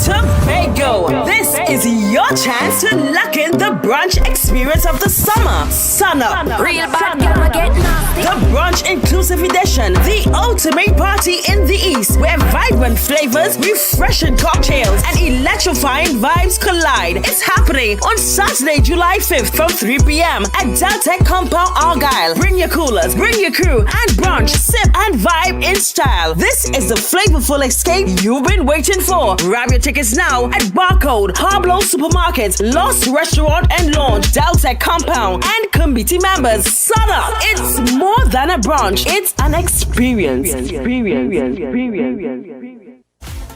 Tobago, this is your chance to lock in the brunch experience of the summer. Sun up, Real bad girl get nasty. the brunch inclusive edition, the ultimate party in the East, where vibrant flavors, refreshing cocktails, and electrifying vibes collide. It's happening on Saturday, July 5th from 3 p.m. at Deltec Compound, Argyle. Bring your coolers, bring your crew, and brunch, sip, and vibe in style. This is the flavorful escape you've been waiting for. Grab your tickets now at Barcode, Pablo Supermarket, Lost Restaurant and Lounge, Deltec Compound, and committee members. Sun up! It's more than a brunch, it's an experience.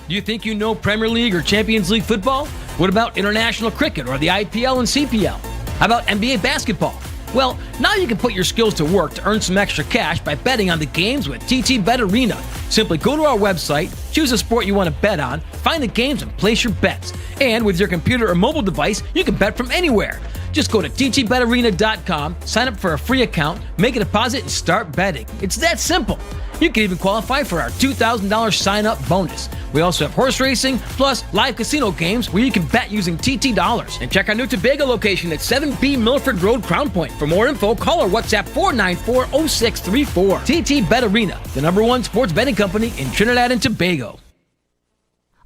Do you think you know Premier League or Champions League football? What about international cricket or the IPL and CPL? How about NBA basketball? Well, now you can put your skills to work to earn some extra cash by betting on the games with TT Bet Arena. Simply go to our website, choose a sport you want to bet on, find the games and place your bets. And with your computer or mobile device, you can bet from anywhere. Just go to ttbetarena.com, sign up for a free account, make a deposit, and start betting. It's that simple. You can even qualify for our $2,000 sign-up bonus. We also have horse racing, plus live casino games where you can bet using TT dollars. And check our new Tobago location at 7B Milford Road, Crown Point. For more info, call or WhatsApp 494-0634. TT Bet Arena, the #1 sports betting company in Trinidad and Tobago.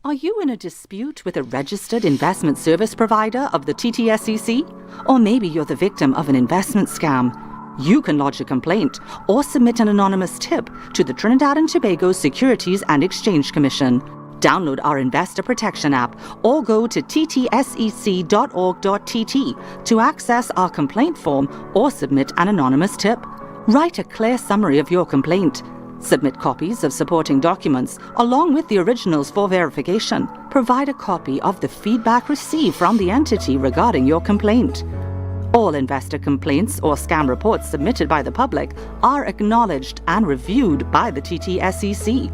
Are you in a dispute with a registered investment service provider of the TTSEC? Or maybe you're the victim of an investment scam. You can lodge a complaint or submit an anonymous tip to the Trinidad and Tobago Securities and Exchange Commission. Download our Investor Protection app or go to ttsec.org.tt to access our complaint form or submit an anonymous tip. Write a clear summary of your complaint. Submit copies of supporting documents along with the originals for verification. Provide a copy of the feedback received from the entity regarding your complaint. All investor complaints or scam reports submitted by the public are acknowledged and reviewed by the TTSEC.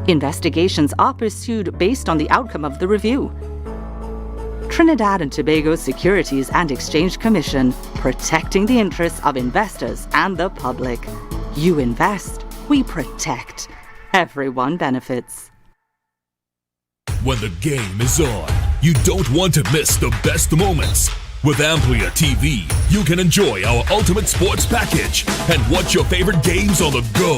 Investigations are pursued based on the outcome of the review. Trinidad and Tobago Securities and Exchange Commission, protecting the interests of investors and the public. You invest, we protect. Everyone benefits. When the game is on, you don't want to miss the best moments. With AMPLIA TV, you can enjoy our ultimate sports package and watch your favorite games on the go.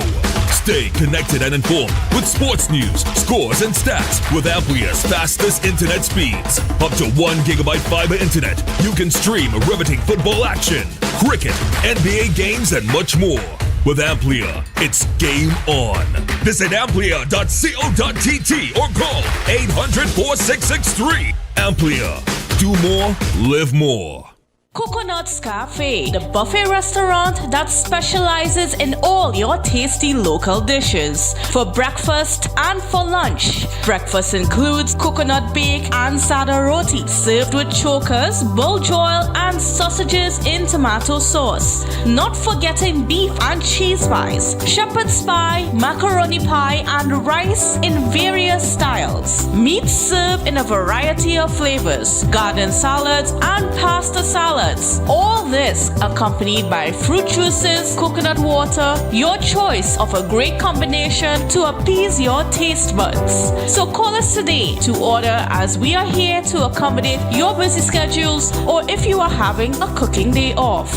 Stay connected and informed with sports news, scores, and stats with AMPLIA's fastest internet speeds. Up to 1 gigabyte fiber internet, you can stream riveting football action, cricket, NBA games, and much more. With AMPLIA, it's game on. Visit amplia.co.tt or call 800-4663. AMPLIA. Do more, live more. Coconut's Cafe, the buffet restaurant that specializes in all your tasty local dishes. For breakfast and for lunch. Breakfast includes coconut bake and sada roti, served with chokers, bull joil, and sausages in tomato sauce. Not forgetting beef and cheese pies, shepherd's pie, macaroni pie, and rice in various styles. Meat served in a variety of flavors, garden salads, and pasta salads. All this accompanied by fruit juices, coconut water, your choice of a great combination to appease your taste buds. So call us today to order, as we are here to accommodate your busy schedules or if you are having a cooking day off.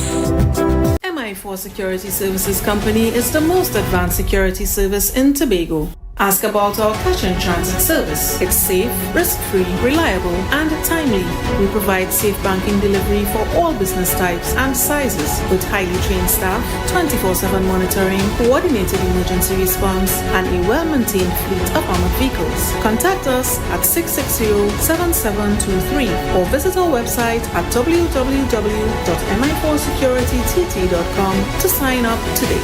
MI4 Security Services Company is the most advanced security service in Tobago. Ask about our cash and transit service. It's safe, risk-free, reliable, and timely. We provide safe banking delivery for all business types and sizes with highly trained staff, 24/7 monitoring, coordinated emergency response, and a well-maintained fleet of armored vehicles. Contact us at 660-7723 or visit our website at www.mi4securitytt.com to sign up today.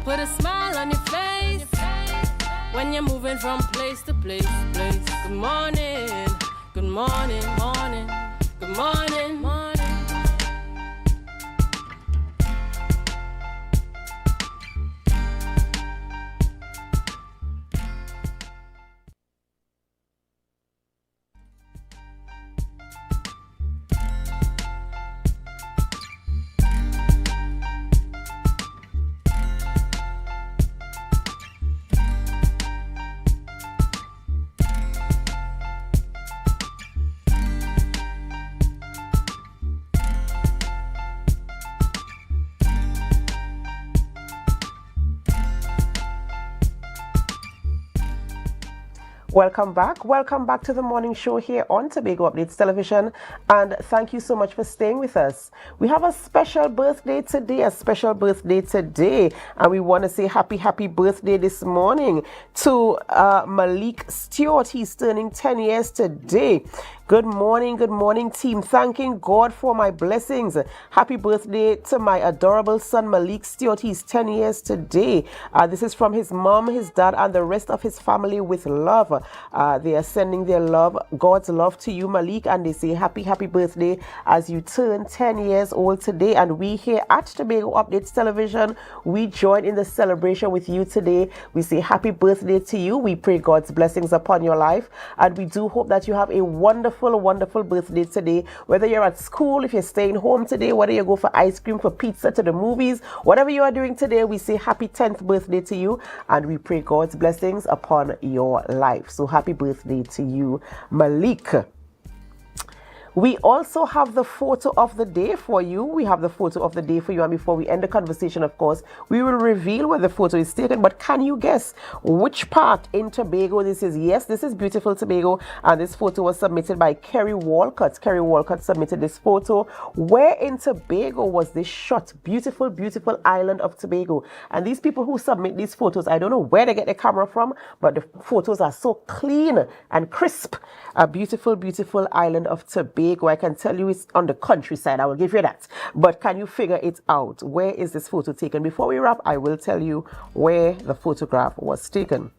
Put a smile on your face when you're moving from place to place. Good morning, good morning, morning, good morning, morning. Welcome back to the morning show here on Tobago Updates Television, and thank you so much for staying with us. We have a special birthday today, and we want to say happy birthday this morning to Malik Stewart. He's turning 10 years today. Good morning, team. Thanking God for my blessings. Happy birthday to my adorable son, Malik Stewart. He's 10 years today. This is from his mom, his dad, and the rest of his family with love. They are sending their love, God's love to you, Malik, and they say happy birthday as you turn 10 years old today. And we here at Tobago Updates Television, we join in the celebration with you today. We say happy birthday to you. We pray God's blessings upon your life, and we do hope that you have a wonderful birthday today. Whether you're at school, if you're staying home today, whether you go for ice cream, for pizza, to the movies, whatever you are doing today, we say happy 10th birthday to you, and we pray God's blessings upon your life. So happy birthday to you, Malik. We also have the photo of the day for you. And before we end the conversation, of course, we will reveal where the photo is taken. But can you guess which part in Tobago this is? Yes, this is beautiful Tobago, and this photo was submitted by Kerry Walcott. Kerry Walcott submitted this photo. Where in Tobago was this shot? Beautiful, beautiful island of Tobago. And these people who submit these photos, I don't know where they get the camera from, but the photos are so clean and crisp. A beautiful, beautiful island of Tobago. I can tell you it's on the countryside. I will give you that. But can you figure it out? Where is this photo taken? Before we wrap, I will tell you where the photograph was taken.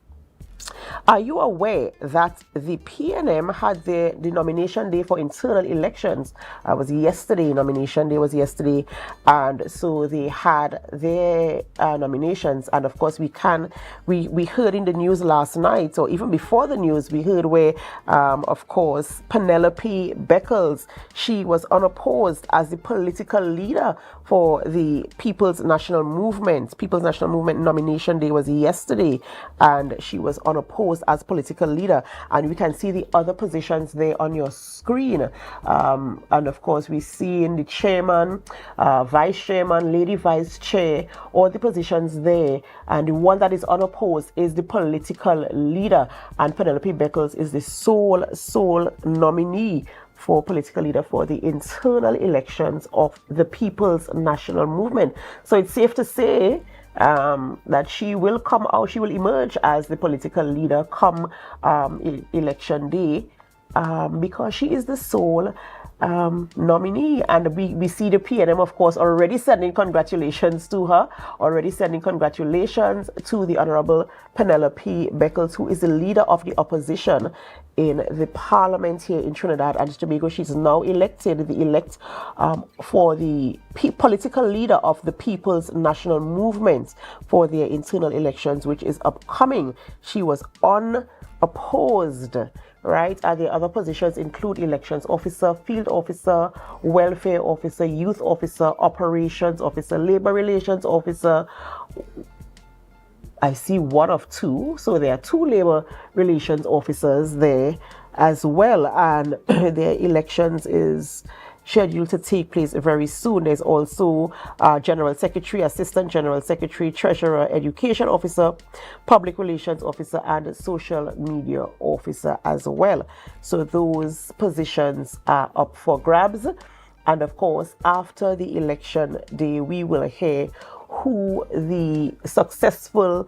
Are you aware that the PNM had the nomination day for internal elections? It was yesterday, nomination day was yesterday, and so they had their nominations. And of course, we heard in the news last night, or even before the news, we heard where, of course, Penelope Beckles, she was unopposed as the political leader for the People's National Movement. People's National Movement nomination day was yesterday, and she was unopposed as political leader. And we can see the other positions there on your screen. And of course, we see in the chairman, vice chairman, lady vice chair, all the positions there. And the one that is unopposed is the political leader. And Penelope Beckles is the sole nominee for political leader for the internal elections of the People's National Movement. So it's safe to say that she will come out, she will emerge as the political leader come election day, because she is the sole nominee. And we see the PNM, of course, already sending congratulations to her, already sending congratulations to the Honorable Penelope Beckles, who is the leader of the opposition in the parliament here in Trinidad and Tobago. She's now elected, the elect for the political leader of the People's National Movement for their internal elections, which is upcoming. She was unopposed, right? And the other positions include elections officer, field officer, welfare officer, youth officer, operations officer, labor relations officer. I see one of two, so there are two labor relations officers there as well, and their elections is scheduled to take place very soon. There's also General Secretary, Assistant General Secretary, Treasurer, Education Officer, Public Relations Officer, and Social Media Officer as well. So those positions are up for grabs. And of course, after the election day, we will hear who the successful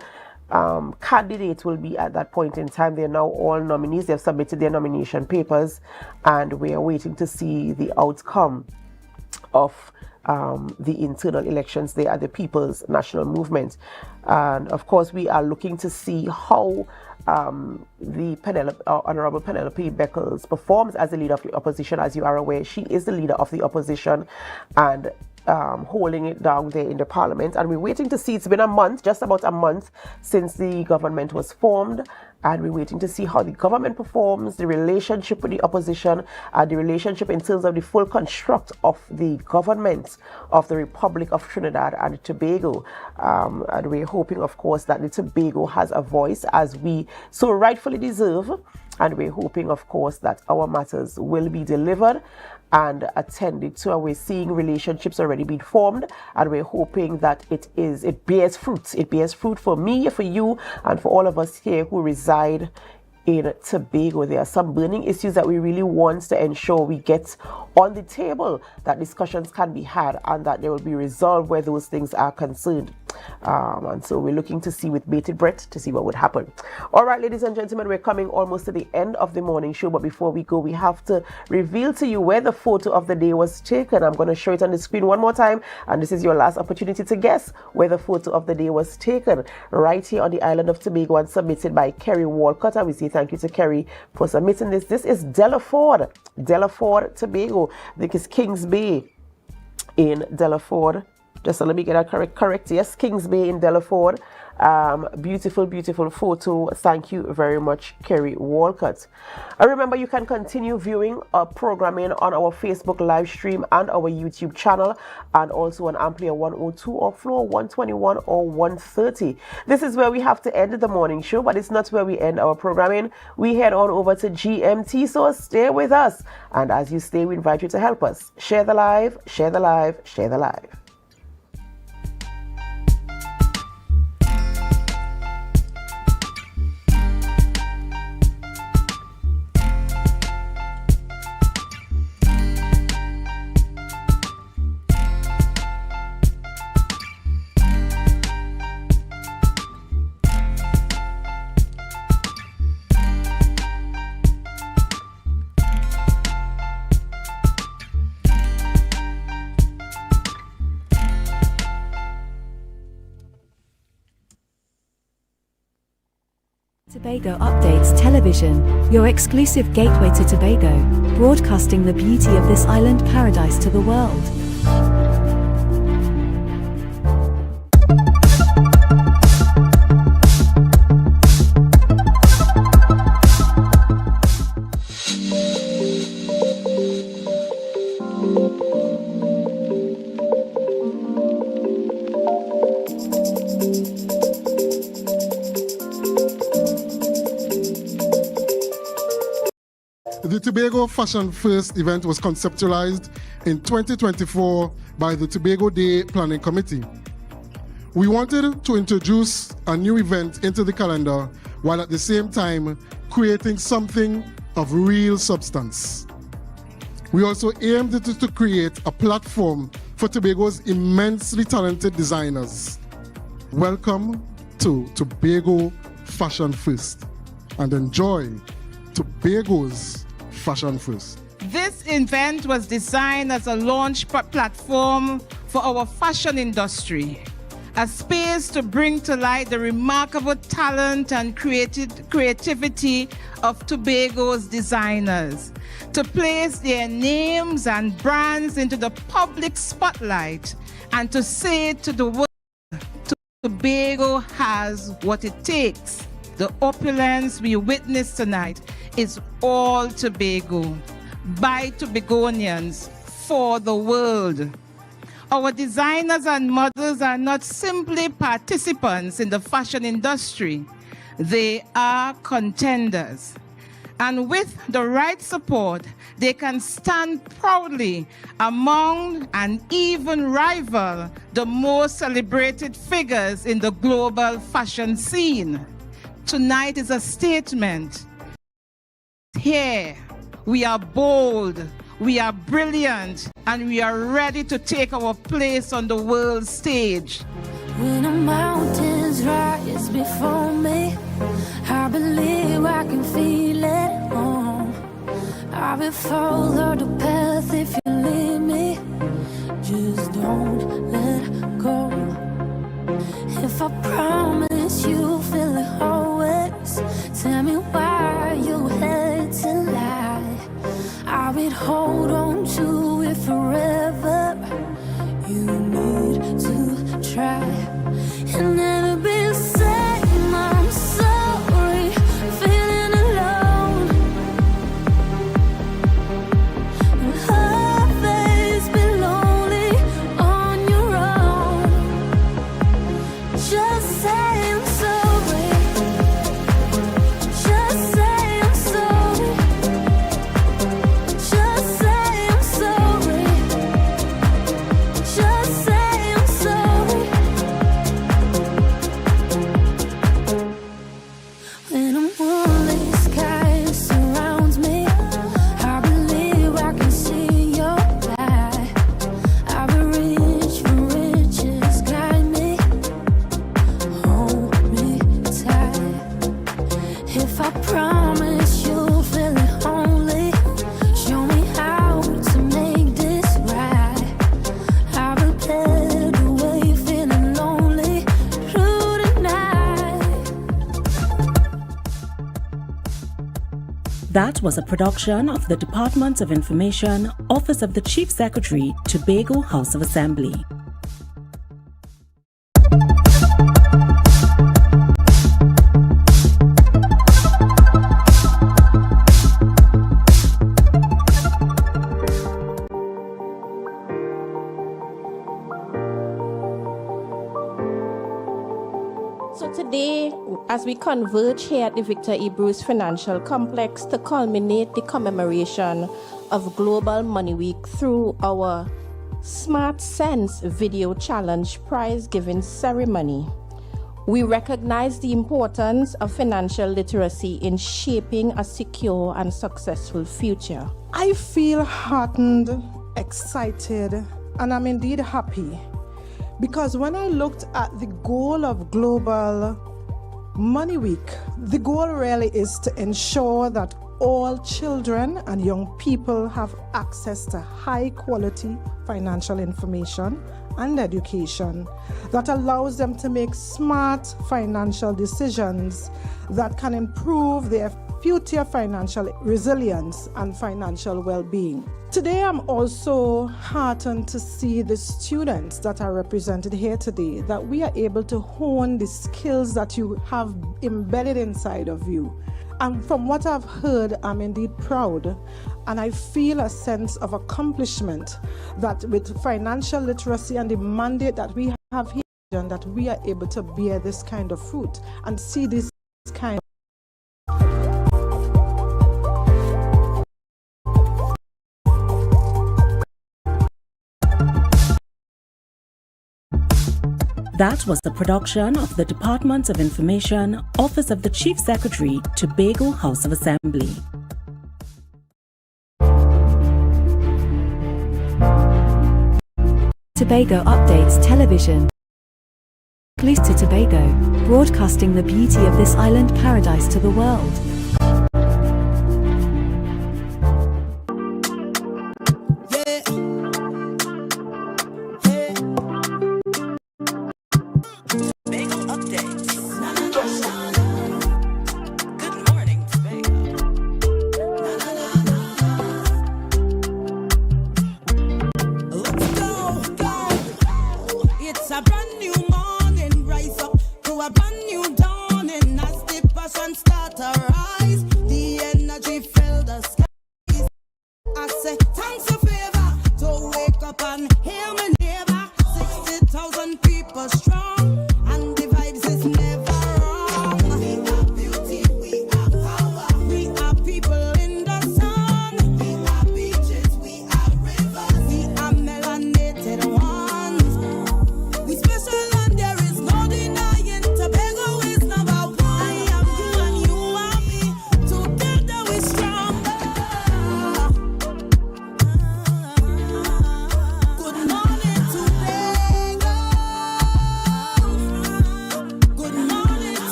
candidate will be at that point in time. They're now all nominees. They've submitted their nomination papers, and we are waiting to see the outcome of the internal elections there at the People's National Movement. And of course, we are looking to see how the Honorable Penelope Beckles performs as the leader of the opposition. As you are aware, she is the leader of the opposition and holding it down there in the parliament. And we're waiting to see, it's been a month, just about a month since the government was formed, and we're waiting to see how the government performs, the relationship with the opposition, and the relationship in terms of the full construct of the government of the Republic of Trinidad and Tobago. And we're hoping, of course, that the Tobago has a voice, as we so rightfully deserve. And we're hoping, of course, that our matters will be delivered and attended to. And we're seeing relationships already being formed, and we're hoping that it bears fruit. It bears fruit for me, for you, and for all of us here who reside in Tobago. There are some burning issues that we really want to ensure we get on the table, that discussions can be had and that they will be resolved where those things are concerned. And so we're looking to see with bated breath to see what would happen. All right, ladies and gentlemen, we're coming almost to the end of the morning show, but before we go, we have to reveal to you where the photo of the day was taken. I'm going to show it on the screen one more time, and this is your last opportunity to guess where the photo of the day was taken, right here on the island of Tobago, and submitted by Kerry Walcott. And we say thank you to Kerry for submitting this. This is Delaford, Tobago. I think it's Kings Bay in Delaford, Just so let me get that correct. Yes, Kings Bay in Delaford. Beautiful, beautiful photo. Thank you very much, Kerry Walcott. Remember, you can continue viewing our programming on our Facebook live stream and our YouTube channel, and also on Amplia 102 or Floor 121 or 130. This is where we have to end the morning show, but it's not where we end our programming. We head on over to GMT, so stay with us. And as you stay, we invite you to help us. Share the live, share the live, share the live. Tobago Updates Television, your exclusive gateway to Tobago, broadcasting the beauty of this island paradise to the world. The Tobago Fashion First event was conceptualized in 2024 by the Tobago Day Planning Committee. We wanted to introduce a new event into the calendar while at the same time creating something of real substance. We also aimed to create a platform for Tobago's immensely talented designers. Welcome to Tobago Fashion First, and enjoy Tobago's Fashion First. This event was designed as a launch platform for our fashion industry, a space to bring to light the remarkable talent and creativity of Tobago's designers, to place their names and brands into the public spotlight, and to say to the world, Tobago has what it takes. The opulence we witness tonight is all Tobago, by Tobagonians, for the world. Our designers and models are not simply participants in the fashion industry, they are contenders. And with the right support, they can stand proudly among and even rival the most celebrated figures in the global fashion scene. Tonight is a statement. Here, we are bold, we are brilliant, and we are ready to take our place on the world stage. When the mountains rise before me, I believe I can feel it on. I will follow the path if you lead me. Just don't let go. If I promise you feel it always, tell me why you had to lie. I would hold on to it forever. You need to try and never be the same. I'm sorry, feeling alone. And always be lonely on your own. Just say I'm sorry. Just say I'm sorry. Just say I'm sorry. Just say I'm sorry. When a morning sky surrounds me, I believe I can see your light. I will reach for riches, guide me, hold me tight. If I promise you'll feel it only, show me how to make this right. I will play the way feeling lonely through the night. That was a production of the Department of Information, Office of the Chief Secretary, Tobago House of Assembly. as we converge here at the Victor E. Bruce Financial Complex to culminate the commemoration of Global Money Week through our Smart Sense Video Challenge prize-giving ceremony. We recognize the importance of financial literacy in shaping a secure and successful future. I feel heartened, excited, and I'm indeed happy because when I looked at the goal of Global Money Week, the goal really is to ensure that all children and young people have access to high quality financial information and education that allows them to make smart financial decisions that can improve their future financial resilience and financial well-being. Today, I'm also heartened to see the students that are represented here today, that we are able to hone the skills that you have embedded inside of you. And from what I've heard, I'm indeed proud, and I feel a sense of accomplishment that with financial literacy and the mandate that we have here, that we are able to bear this kind of fruit and see this kind of That was the production of the Department of Information, Office of the Chief Secretary, Tobago House of Assembly. Tobago Updates Television. Close to Tobago, broadcasting the beauty of this island paradise to the world.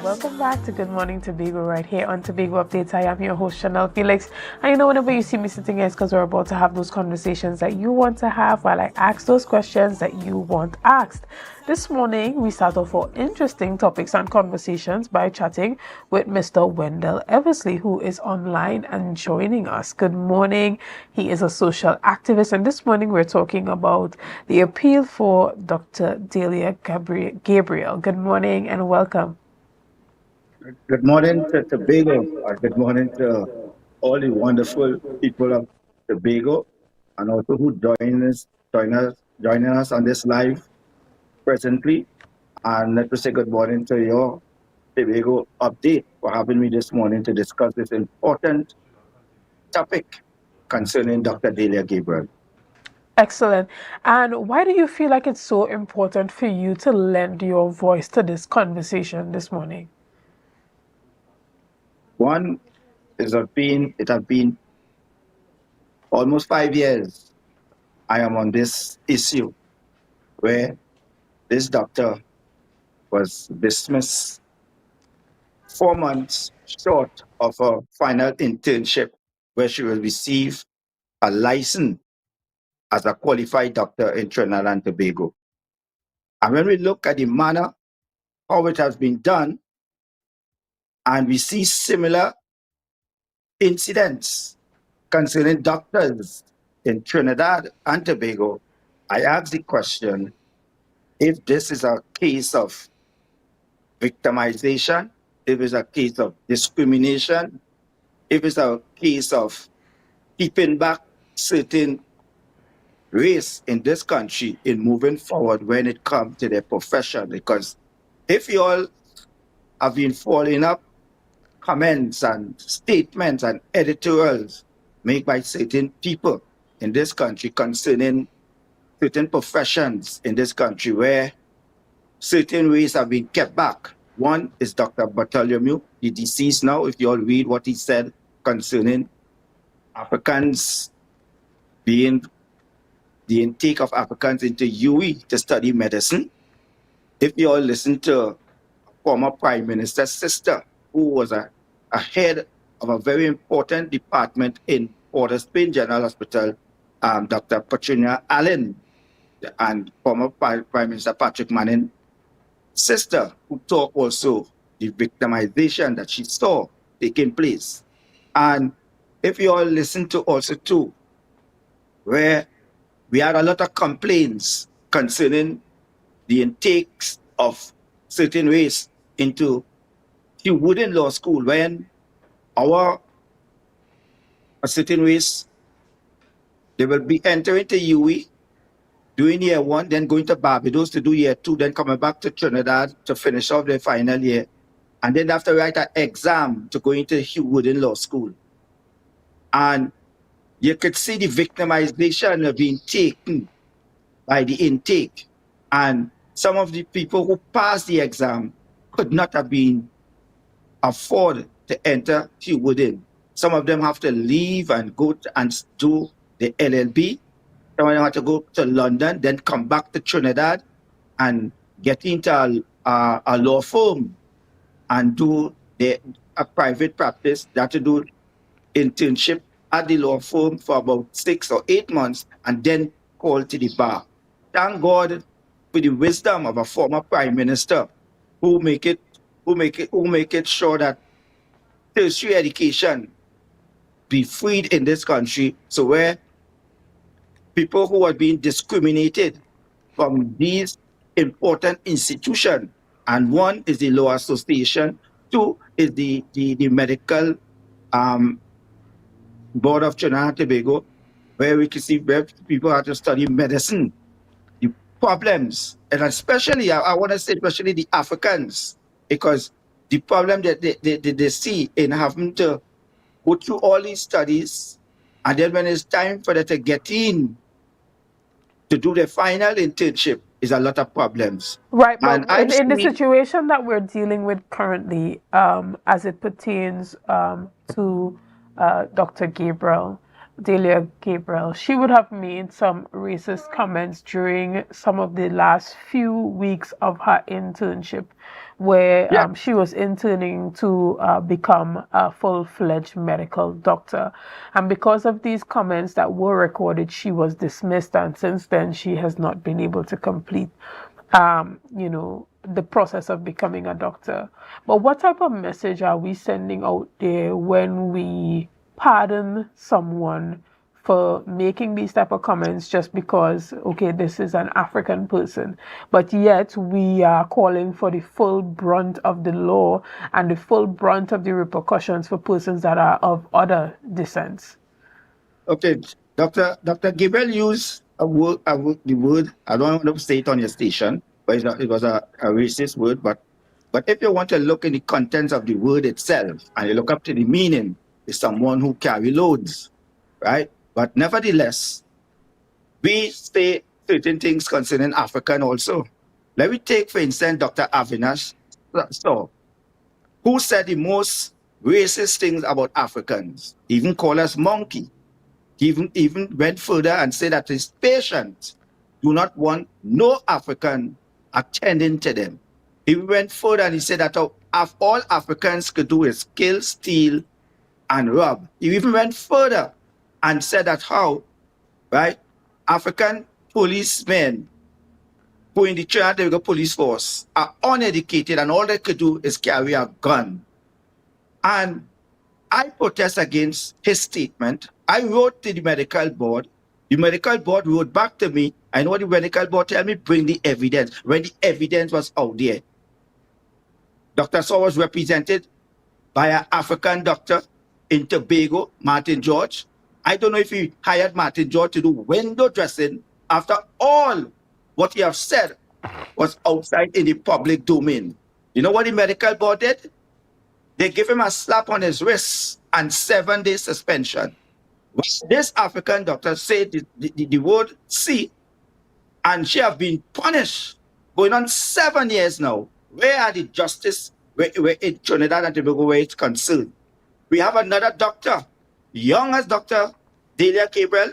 Welcome back to Good Morning Tobago right here on Tobago Updates. I am your host Chanel Felix, and you know whenever you see me sitting here, it's because we're about to have those conversations that you want to have while I ask those questions that you want asked. This morning we start off for interesting topics and conversations by chatting with Mr. Wendell Eversley, who is online and joining us. Good morning. He is a social activist, and this morning we're talking about the appeal for Dr. Delia Gabriel. Good morning and welcome. Good morning to Tobago. Good morning to all the wonderful people of Tobago, and also who joining us on this live presently. And let me say good morning to your Tobago update for having me this morning to discuss this important topic concerning Dr. Delia Gabriel. Excellent. And why do you feel like it's so important for you to lend your voice to this conversation this morning? One is it has been almost 5 years I am on this issue where this doctor was dismissed 4 months short of a final internship where she will receive a license as a qualified doctor in Trinidad and Tobago. And when we look at the manner how it has been done, and we see similar incidents concerning doctors in Trinidad and Tobago, I ask the question, if this is a case of victimization, if it's a case of discrimination, if it's a case of keeping back certain race in this country in moving forward when it comes to their profession. Because if you all have been following up comments and statements and editorials made by certain people in this country concerning certain professions in this country where certain ways have been kept back. One is Dr. Bartholomew, the deceased now, if you all read what he said concerning Africans being the intake of Africans into UE to study medicine. If you all listen to former Prime Minister's sister, who was a head of a very important department in Port of Spain General Hospital, Dr. Patricia Allen, and former Prime Minister Patrick Manning's sister, who talked also the victimization that she saw taking place. And if you all listen to also too, where we had a lot of complaints concerning the intakes of certain race into the Wooden Law School when a certain race, they will be entering to UE, doing year one, then going to Barbados to do year two, then coming back to Trinidad to finish off their final year. And then they have to write an exam to go into Hugh Wooden Law School. And you could see the victimization of being taken by the intake. And some of the people who passed the exam could not have been afford to enter Hugh Wooden. Some of them have to leave and go and do the LLB. Some of them have to go to London, then come back to Trinidad and get into a law firm and do a private practice. They have to do internship at the law firm for about 6 or 8 months and then call to the bar. Thank God for the wisdom of a former prime minister who make it sure that tertiary education be freed in this country, so where people who are being discriminated from these important institutions, and one is the Law Association, two is the Medical Board of Trinidad and Tobago, where we can see where people have to study medicine. The problems, and especially, I want to say especially the Africans, because the problem that they see in having to go through all these studies, and then when it's time for them to get in to do their final internship, is a lot of problems. Right, but And in the situation that we're dealing with currently, as it pertains to Dr. Delia Gabriel, she would have made some racist comments during some of the last few weeks of her internship, where she was interning to become a full-fledged medical doctor. And because of these comments that were recorded, she was dismissed, and since then she has not been able to complete the process of becoming a doctor. But what type of message are we sending out there when we pardon someone for making these type of comments just because, okay, this is an African person, but yet we are calling for the full brunt of the law and the full brunt of the repercussions for persons that are of other descents? Okay, Dr. Gabriel used the word, I don't want to say it on your station, but it was a racist word, but if you want to look in the contents of the word itself and you look up to the meaning, it's someone who carry loads, right? But nevertheless, we say certain things concerning African also. Let me take, for instance, Dr. Avinash, who said the most racist things about Africans. He even called us monkey. He even went further and said that his patients do not want no African attending to them. He went further and he said that all Africans could do is kill, steal, and rob. He even went further and said that how, right, African policemen who in the Trinidad and Tobago police force are uneducated and all they could do is carry a gun. And I protest against his statement. I wrote to the medical board. The medical board wrote back to me. I know the medical board tell me bring the evidence when the evidence was out there. Dr. Saw was represented by an African doctor in Tobago, Martin George. I don't know if he hired Martin George to do window dressing after all what he have said was outside in the public domain. You know what the medical board did? They give him a slap on his wrist and 7-day suspension. This African doctor said the word "see," and she have been punished going on 7 years now. Where are the justice where in Trinidad and Tobago where it's concerned? We have another doctor, young as Dr. Delia Gabriel,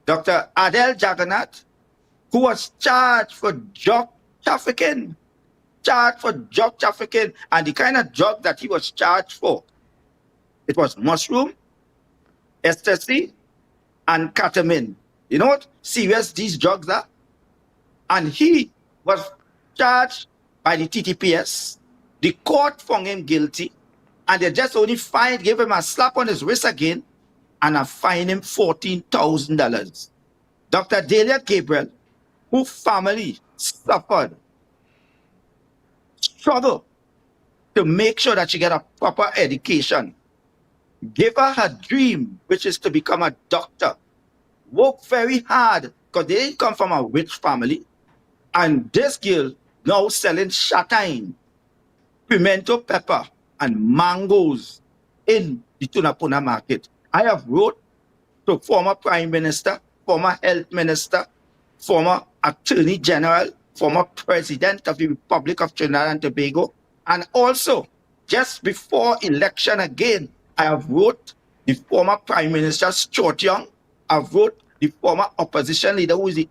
Dr. Adele Jagannath, who was charged for drug trafficking. And the kind of drug that he was charged for, it was mushroom, ecstasy, and ketamine. You know what serious these drugs are? And he was charged by the TTPS. The court found him guilty, and they just only gave him a slap on his wrist again, and fined him $14,000. Dr. Delia Gabriel, whose family suffered, struggle to make sure that she get a proper education. Give her her dream, which is to become a doctor. Work very hard, because they didn't come from a rich family. And this girl now selling shatine, pimento pepper, and mangoes in the Tunapuna market. I have wrote to former Prime Minister, former Health Minister, former Attorney General, former President of the Republic of Trinidad and Tobago, and also just before election again, I have wrote the former Prime Minister Stuart Young. I've wrote the former opposition leader who is the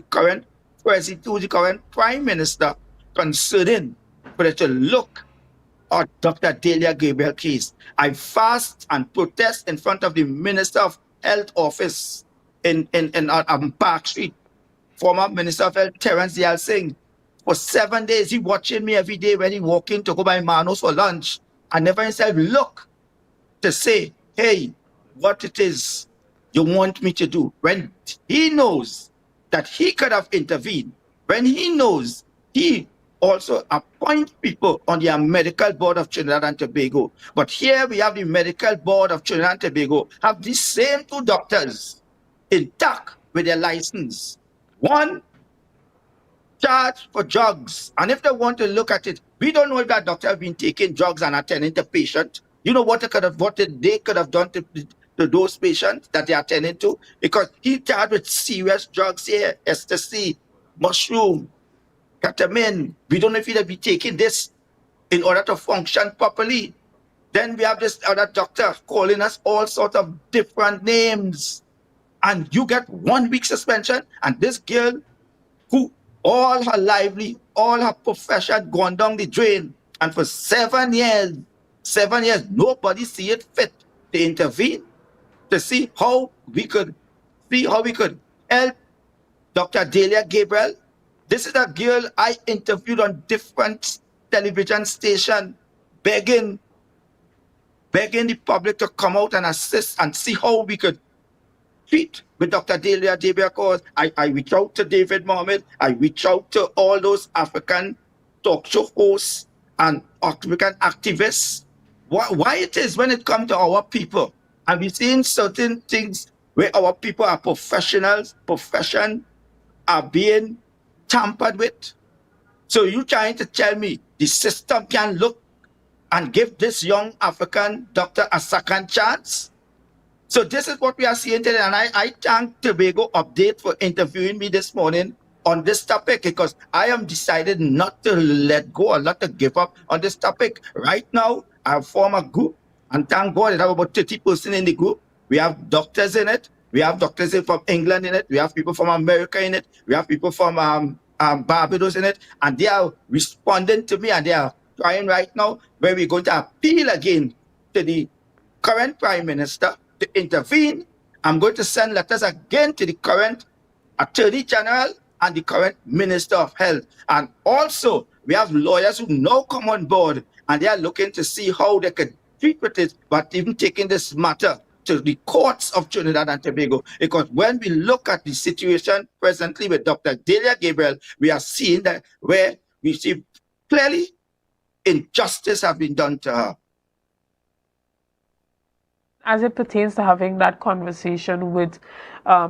current president, who is the current Prime Minister, concerning for them to look at Dr. Delia Gabriel case. I fast and protest in front of the Minister of Health office in Park Street. Former Minister of Health, Terence Dial Singh, for 7 days, he watching me every day when he walking to go buy Manos for lunch. I never himself look to say, hey, what it is you want me to do. When he knows that he could have intervened, when he knows he also appoint people on the medical board of Trinidad and Tobago. But here we have the medical board of Trinidad and Tobago, have the same 2 doctors intact with their license. One charged for drugs, and if they want to look at it, we don't know if that doctor have been taking drugs and attending to patient. You know what they could have done to those patients that they are attending to, because he charged with serious drugs here, ecstasy, mushroom, ketamine. We don't know if he'll be taking this in order to function properly. Then we have this other doctor calling us all sorts of different names. And you get 1 week suspension, and this girl who all her lively, all her profession gone down the drain, and for 7 years, nobody see it fit to intervene to see how we could help Dr. Delia Gabriel. This is a girl I interviewed on different television stations, begging the public to come out and assist and see how we could treat with Dr. Delia Gabriel, cause I reach out to David Mohammed, I reach out to all those African talk show hosts and African activists. Why it is when it comes to our people, and we're seeing certain things where our people are professionals, profession are being tampered with. So you trying to tell me the system can look and give this young African doctor a second chance? So this is what we are seeing today, and I thank Tobago Update for interviewing me this morning on this topic, because I am decided not to let go or not to give up on this topic. Right now, I form a group And thank God, it have about 30% in the group. We have doctors in it. We have doctors from England in it. We have people from America in it. We have people from Barbados in it. And they are responding to me, and they are trying right now where we're going to appeal again to the current Prime Minister to intervene. I'm going to send letters again to the current Attorney General and the current Minister of Health. And also, we have lawyers who now come on board, and they are looking to see how they can treat with it, but even taking this matter to the courts of Trinidad and Tobago. Because when we look at the situation presently with Dr. Delia Gabriel, we are seeing that where we see clearly injustice have been done to her. As it pertains to having that conversation with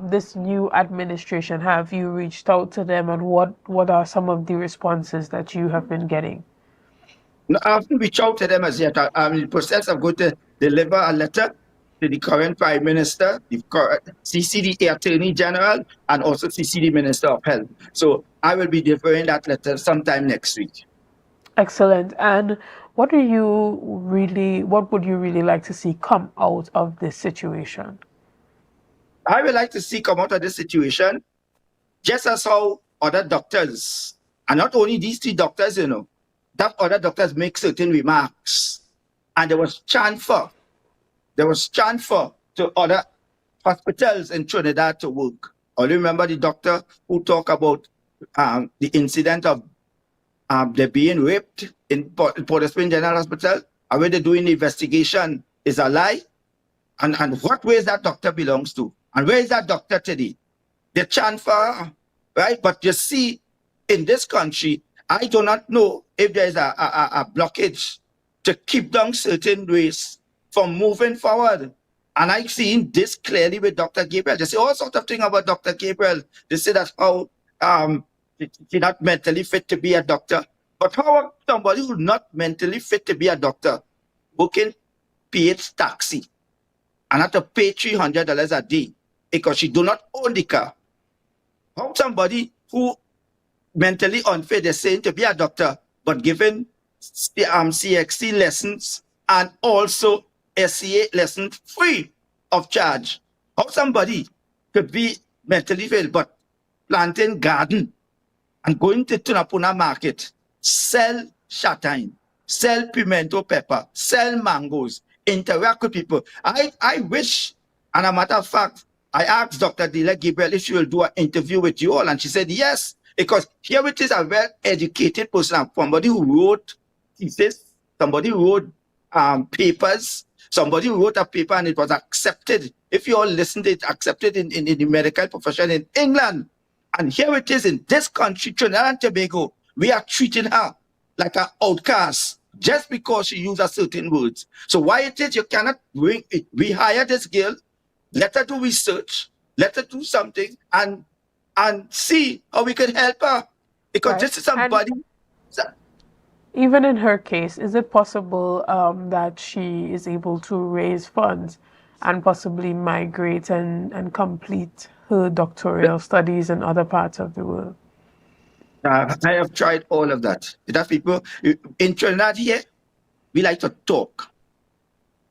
this new administration, have you reached out to them, and what are some of the responses that you have been getting? No, I haven't reached out to them as yet. I'm in the process of going to deliver a letter to the current Prime Minister, the CC the Attorney General, and also CC the Minister of Health. So I will be delivering that letter sometime next week. Excellent. And what would you really like to see come out of this situation? I would like to see come out of this situation just as how other doctors, and not only these three doctors, that other doctors make certain remarks, and there was transfer to other hospitals in Trinidad to work. I remember the doctor who talked about the incident of they being raped in Port of Spain General Hospital, and where they're doing the investigation is a lie. And what ways that doctor belongs to? And where is that doctor today? The transfer, right? But you see, in this country, I do not know if there is a blockage to keep down certain ways from moving forward. And I seen this clearly with Dr. Gabriel. They say all sorts of things about Dr. Gabriel. They say that how she's not mentally fit to be a doctor. But how somebody who's not mentally fit to be a doctor booking paid taxi and have to pay $300 a day because she do not own the car? How somebody who mentally unfit, they're saying to be a doctor, but given CXC lessons and also SCA lessons free of charge? How somebody could be mentally fit but planting garden and going to Tunapuna market, sell shatine, sell pimento pepper, sell mangoes, interact with people? I wish, and a matter of fact, I asked Dr. Delia Gabriel if she will do an interview with you all, and she said yes, because here it is a well-educated person, somebody who wrote thesis, somebody who wrote papers, somebody who wrote a paper and it was accepted. If you all listened to it, accepted in the medical profession in England. And here it is in this country, Trinidad and Tobago, we are treating her like an outcast just because she uses certain words. So why it is you cannot bring it? We hire this girl, let her do research, let her do something, and see how we can help her. Because Right. this is somebody. Even in her case, is it possible that she is able to raise funds and possibly migrate and complete her doctoral studies in other parts of the world? I have tried all of that. There are people in Trinidad here, we like to talk.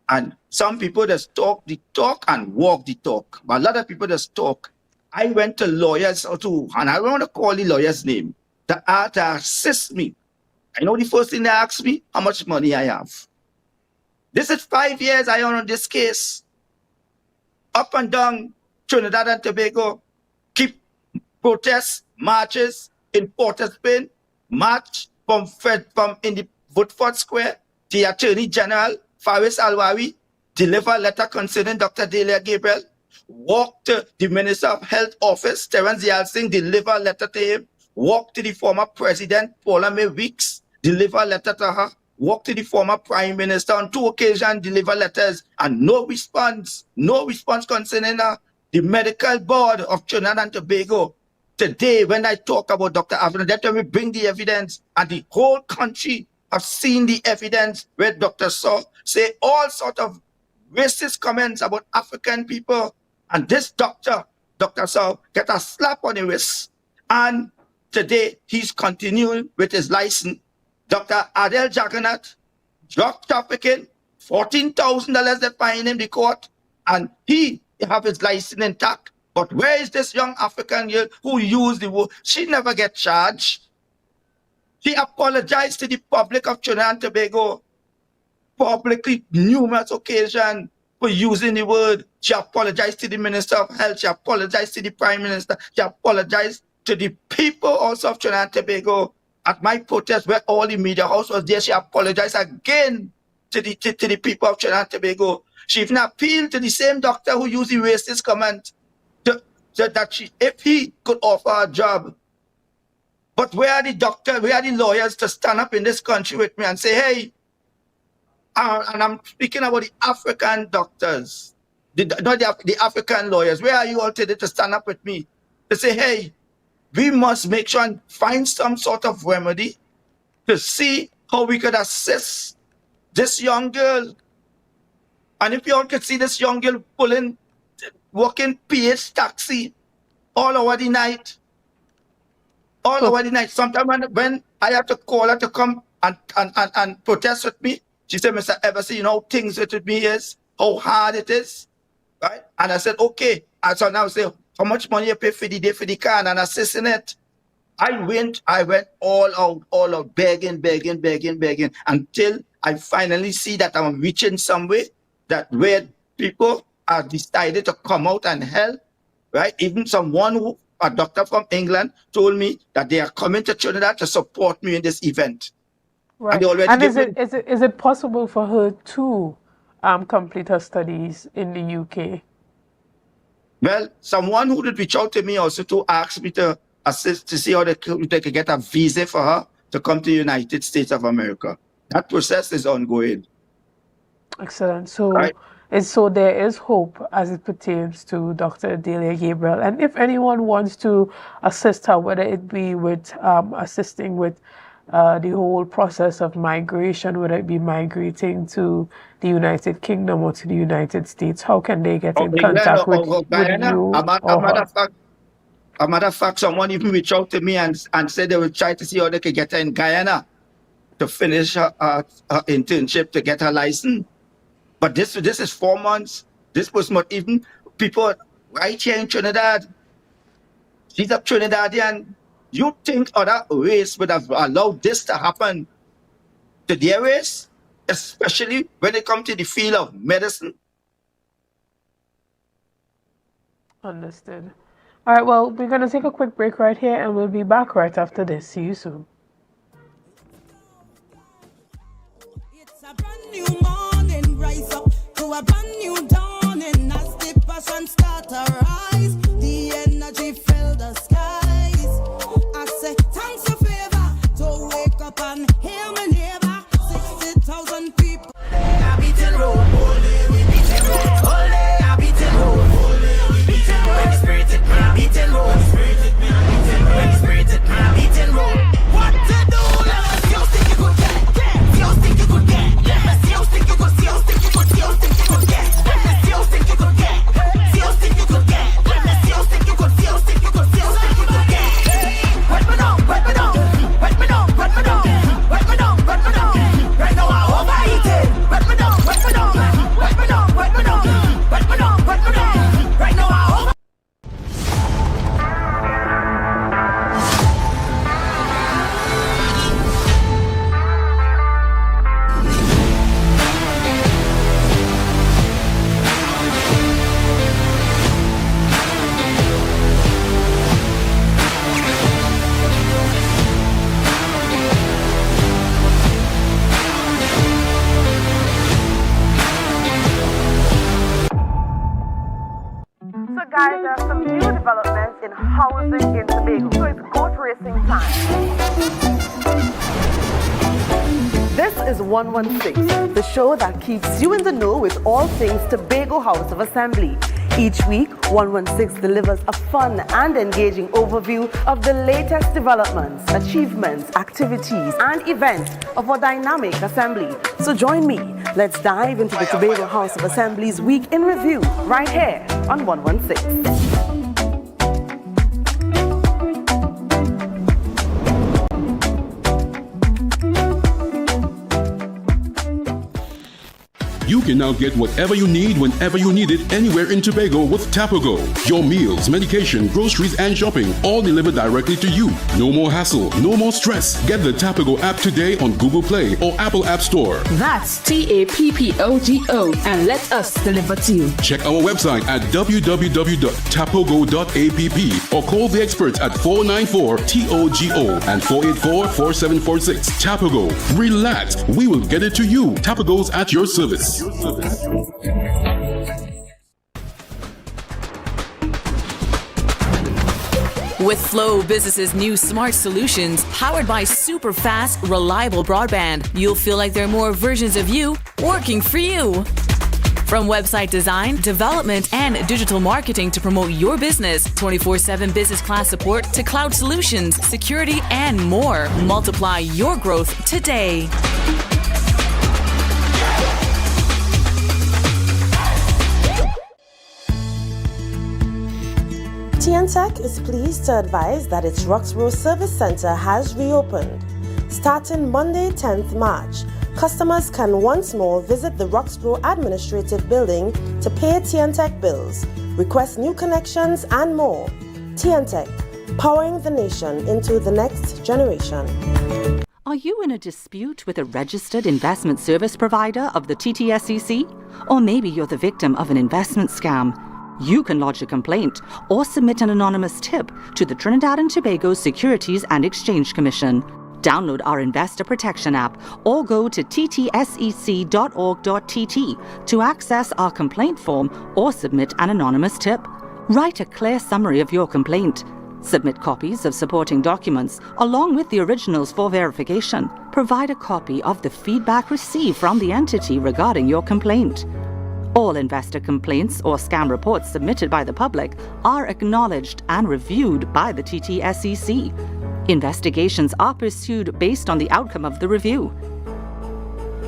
And some people just talk the talk and walk the talk. But a lot of people just talk. I went to lawyers too, and I don't want to call the lawyer's name, to assist me. I know the first thing they ask me, how much money I have. This is 5 years I own on this case. Up and down Trinidad and Tobago, keep protests, marches in Port of Spain, march from in the Woodford Square. The Attorney General, Faris Alwawi, deliver a letter concerning Dr. Delia Gabriel. Walk to the Minister of Health office, Terence Yalsing, deliver a letter to him. Walk to the former President, Paula May Weeks, deliver a letter to her. Walk to the former Prime Minister on 2 occasions, deliver letters, and no response concerning her. The Medical Board of Trinidad and Tobago. Today, when I talk about Dr. Avner, that's when we bring the evidence, and the whole country have seen the evidence where Dr. Saw say all sorts of racist comments about African people. And this doctor, Dr. Saw, get a slap on the wrist. And today, he's continuing with his license. Dr. Adel Jagannath, drug trafficking, $14,000 they fine him, the court, and he have his license intact. But where is this young African girl who used the word? She never get charged. She apologized to the public of Trinidad and Tobago publicly numerous occasions for using the word. She apologized to the Minister of Health. She apologized to the Prime Minister. She apologized to the people also of Trinidad and Tobago. At my protest where all the media house was there, she apologized again to the people of Trinidad and Tobago. She even appealed to the same doctor who used the racist comment that if he could offer a job. But where are the doctors, where are the lawyers to stand up in this country with me and say, hey, and I'm speaking about the African doctors, not the African lawyers. Where are you all today to stand up with me to say, hey, we must make sure and find some sort of remedy to see how we could assist this young girl. And if you all could see this young girl working PH taxi all over the night, over the night. Sometimes when I have to call her to come and protest with me, she said, Mr. Everson, you know how things with me is, how hard it is, right? And I said, okay. And so now I say, how much money you pay for the day for the car and assist in it? I went all out, begging, until I finally see that I'm reaching somewhere that where people are decided to come out and help, right? Even a doctor from England told me that they are coming to Trinidad to support me in this event. Right. And is it possible for her to complete her studies in the UK? Well, someone who did reach out to me also to ask me to assist to see how they could get a visa for her to come to the United States of America. That process is ongoing. Excellent. So, so there is hope as it pertains to Dr. Delia Gabriel. And if anyone wants to assist her, whether it be with assisting with the whole process of migration, whether it be migrating to the United Kingdom or to the United States, how can they get in contact with you? A matter of fact, someone even reached out to me and said they would try to see how they could get her in Guyana to finish her internship to get her license. But this is 4 months. This was not even people right here in Trinidad. She's a Trinidadian. You think other race would have allowed this to happen to their race, especially when it comes to the field of medicine? Understood. All right, well, we're going to take a quick break right here, and we'll be back right after this. See you soon. It's a brand new morning, rise up to a brand new dawning. As the passion start to rise, the energy fill the skies. I say thanks for favor to wake up and hear my neighbor. 60,000 people. I beat it road, all day we beat it road, all day I beat it road, all day we beat it road. Spirit it, I beat it road, spirit it, I beat it road, spirit it, I beat it road. What to do? Let us see how stick you could get, see how stick you could get. Let us see how stick you could, see how stick you could, see how stick you could get. Let us see how stick you could get, see how stick you could get. Let us see how stick you could, see how stick you could, see how stick you could get. Wet me down, wet me down, wet me down, wet me down, wet me down, wet me down. Right now I overeat it. Wet me down, wet me down, wet me down, wet me down, wet me down, wet me down. Right now I over. So guys, there are some new developments in housing in Tobago. So it's goat racing time. This is 116, the show that keeps you in the know with all things Tobago House of Assembly. Each week, 116 delivers a fun and engaging overview of the latest developments, achievements, activities, and events of our dynamic assembly. So join me. Let's dive into the Tobago House of Assembly's Week in Review right here on 116. can now get whatever you need whenever you need it anywhere in Tobago with Tobago. Your meals, medication, groceries, and shopping all delivered directly to you. No more hassle, no more stress. Get the Tobago app today on Google Play or Apple App Store. That's TAPPOGO, and let us deliver to you. Check our website at www.tapogo.app or call the experts at 494-TOGO and 484-4746. Tobago. Relax. We will get it to you. Tobago's at your service. With Flow Business's new smart solutions, powered by super fast, reliable broadband, you'll feel like there are more versions of you working for you. From website design, development, and digital marketing to promote your business, 24/7 business class support to cloud solutions, security, and more. Multiply your growth today. TNTech is pleased to advise that its Roxborough Service Center has reopened. Starting Monday, 10th March, customers can once more visit the Roxborough Administrative Building to pay TNTech bills, request new connections, and more. TNTech, powering the nation into the next generation. Are you in a dispute with a registered investment service provider of the TTSEC? Or maybe you're the victim of an investment scam? You can lodge a complaint or submit an anonymous tip to the Trinidad and Tobago Securities and Exchange Commission. Download our Investor Protection app or go to ttsec.org.tt to access our complaint form or submit an anonymous tip. Write a clear summary of your complaint. Submit copies of supporting documents along with the originals for verification. Provide a copy of the feedback received from the entity regarding your complaint. All investor complaints or scam reports submitted by the public are acknowledged and reviewed by the TTSEC. Investigations are pursued based on the outcome of the review.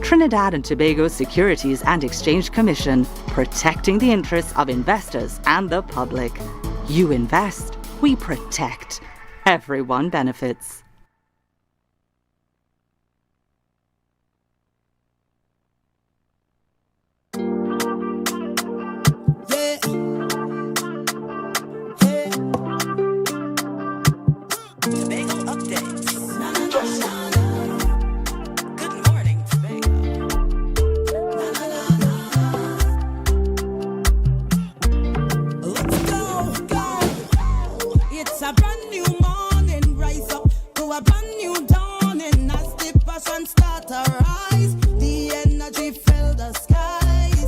Trinidad and Tobago Securities and Exchange Commission, protecting the interests of investors and the public. You invest, we protect. Everyone benefits. It's a brand new morning, rise up to a brand new dawning. As the passion start to rise, the energy fill the skies.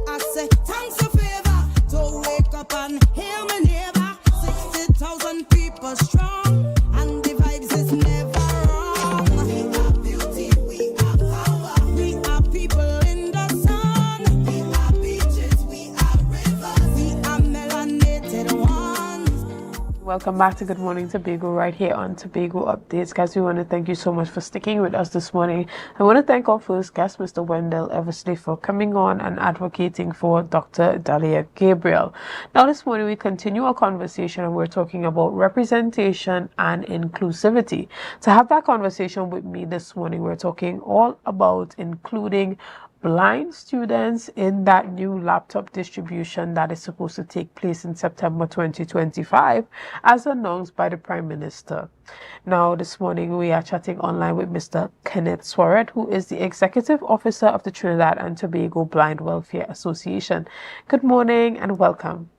I say thanks a favor to wake up and hear me neighbor. 60,000 people strong, and the vibes is never wrong. We are beauty, we are power, we are people in the sun. We are beaches, we are rivers, we are melanated ones. Welcome back to Good Morning Tobago right here on Tobago Updates. Guys, we want to thank you so much for sticking with us this morning. I want to thank our first guest, Mr. Wendell Eversley, for coming on and advocating for Dr. Dahlia Gabriel. Now, this morning we continue our conversation and we're talking about representation and inclusivity. To have that conversation with me this morning, we're talking all about including blind students in that new laptop distribution that is supposed to take place in September 2025, as announced by the Prime Minister. Now, this morning we are chatting online with Mr. Kenneth Swaret, who is the Executive Officer of the Trinidad and Tobago Blind Welfare Association. Good morning and welcome.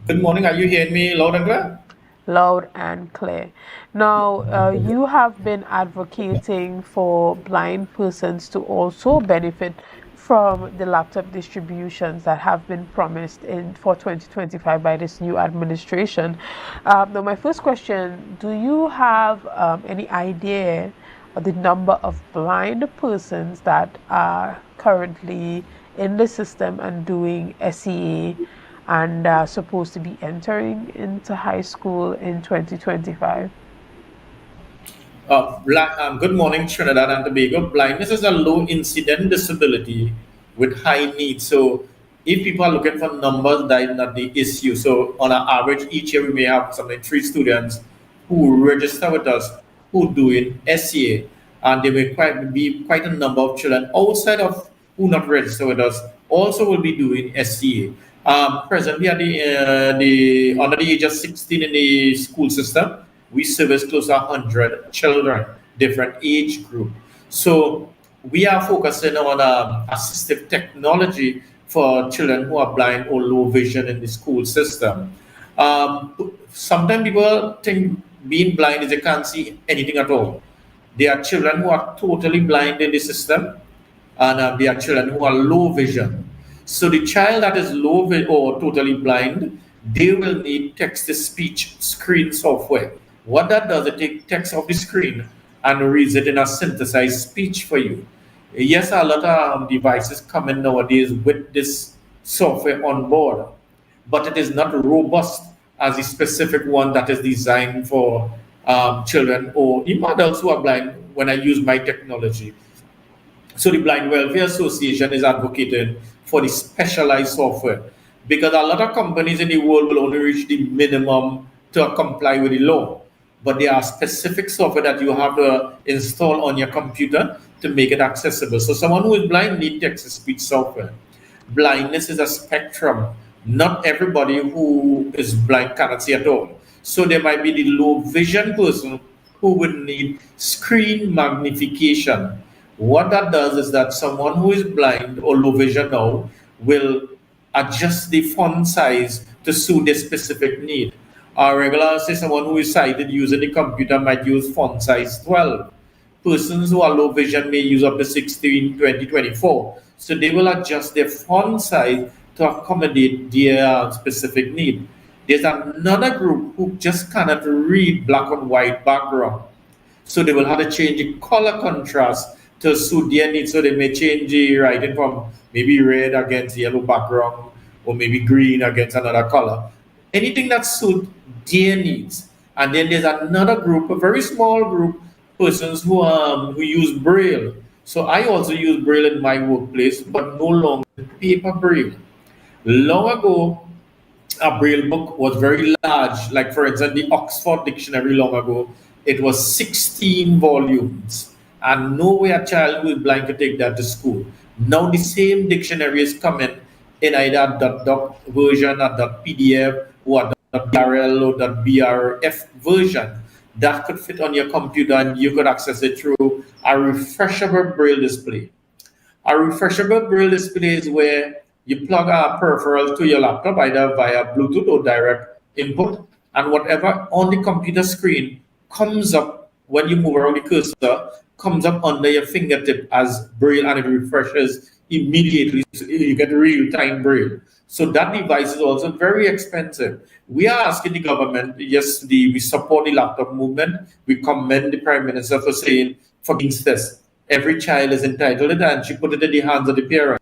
Good morning. Are you hearing me loud and clear? Loud and clear. Now, you have been advocating for blind persons to also benefit from the laptop distributions that have been promised for 2025 by this new administration. Now, my first question, do you have any idea of the number of blind persons that are currently in the system and doing SEA and supposed to be entering into high school in 2025? Good morning, Trinidad and Tobago. Blindness is a low incident disability with high needs. So if people are looking for numbers, that is not the issue. So on an average, each year we may have something 3 students who register with us who do in SCA, and there will be quite a number of children outside of who not registered with us also will be doing SCA. Presently, at the under the age of 16 in the school system, we service close to 100 children, different age group. So we are focusing on assistive technology for children who are blind or low vision in the school system. Sometimes people think being blind is they can't see anything at all. There are children who are totally blind in the system, and there are children who are low vision. So the child that is low vision or totally blind, they will need text-to-speech screen software. What that does, it takes text off the screen and reads it in a synthesized speech for you. Yes, a lot of devices coming nowadays with this software on board, but it is not robust as the specific one that is designed for children or even adults who are blind when I use my technology. So the Blind Welfare Association is advocating for the specialized software because a lot of companies in the world will only reach the minimum to comply with the law. But there are specific software that you have to install on your computer to make it accessible. So someone who is blind needs text-to-speech software. Blindness is a spectrum. Not everybody who is blind cannot see at all. So there might be the low vision person who would need screen magnification. What that does is that someone who is blind or low vision now will adjust the font size to suit their specific need. Regular, say someone who is sighted using the computer might use font size 12. Persons who are low vision may use up to 16, 20, 24. So they will adjust their font size to accommodate their specific need. There's another group who just cannot read black and white background. So they will have to change the color contrast to suit their needs. So they may change the writing from maybe red against yellow background or maybe green against another color. Anything that suits their needs. And then there's another group, a very small group, persons who use Braille. So I also use Braille in my workplace, but no longer paper Braille. Long ago, a Braille book was very large. Like for instance, the Oxford Dictionary long ago, it was 16 volumes. And no way a child who is blind could take that to school. Now the same dictionary is coming in either .doc version or .pdf or .brl or .brf version that could fit on your computer and you could access it through a refreshable Braille display. A refreshable Braille display is where you plug a peripheral to your laptop either via Bluetooth or direct input, and whatever on the computer screen comes up when you move around the cursor comes up under your fingertip as Braille, and it refreshes immediately. So you get real-time Braille. So that device is also very expensive. We are asking the government, yes, we support the laptop movement. We commend the Prime Minister for saying, for instance, every child is entitled to that, and she put it in the hands of the parent.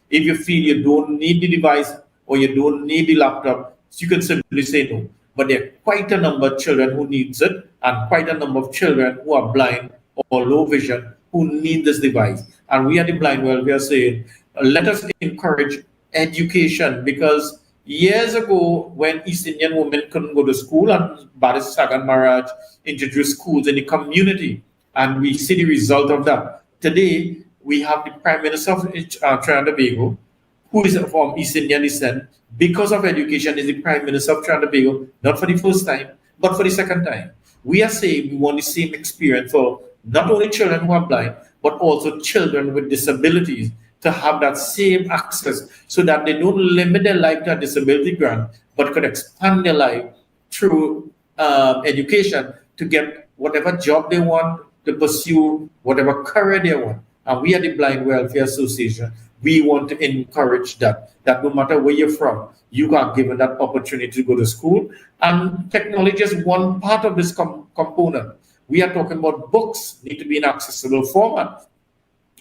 If you feel you don't need the device or you don't need the laptop, you can simply say no. But there are quite a number of children who needs it, and quite a number of children who are blind or low vision who need this device. And we at the Blind World, we are saying, let us encourage education, because years ago, when East Indian women couldn't go to school, and Bharat Sagan Maharaj introduced schools in the community, and we see the result of that. Today, we have the Prime Minister of Trinidad and Tobago, who is from East Indian descent. Because of education, is the Prime Minister of Trinidad and Tobago, not for the first time, but for the second time. We are saying we want the same experience for not only children who are blind, but also children with disabilities to have that same access, so that they don't limit their life to a disability grant, but could expand their life through education to get whatever job they want, to pursue whatever career they want. And we are the Blind Welfare Association. We want to encourage that no matter where you're from, you are given that opportunity to go to school. And technology is one part of this component. We are talking about books need to be in accessible format.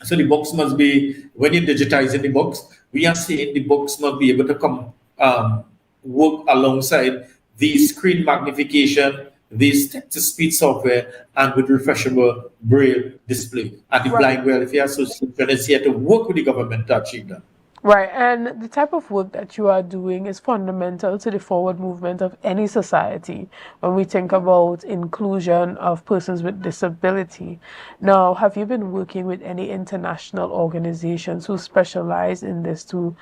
So the books must be, when you're digitizing the books, we are saying the books must be able to come work alongside the screen magnification, these text-to-speech software, and with refreshable Braille display. And the Blind Welfare Association is here to work with the government to achieve that. Right, and the type of work that you are doing is fundamental to the forward movement of any society when we think about inclusion of persons with disability. Now, have you been working with any international organizations who specialize in this to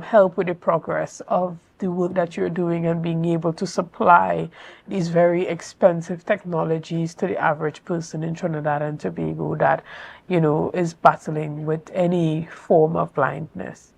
help with the progress of the work that you're doing and being able to supply these very expensive technologies to the average person in Trinidad and Tobago that, is battling with any form of blindness?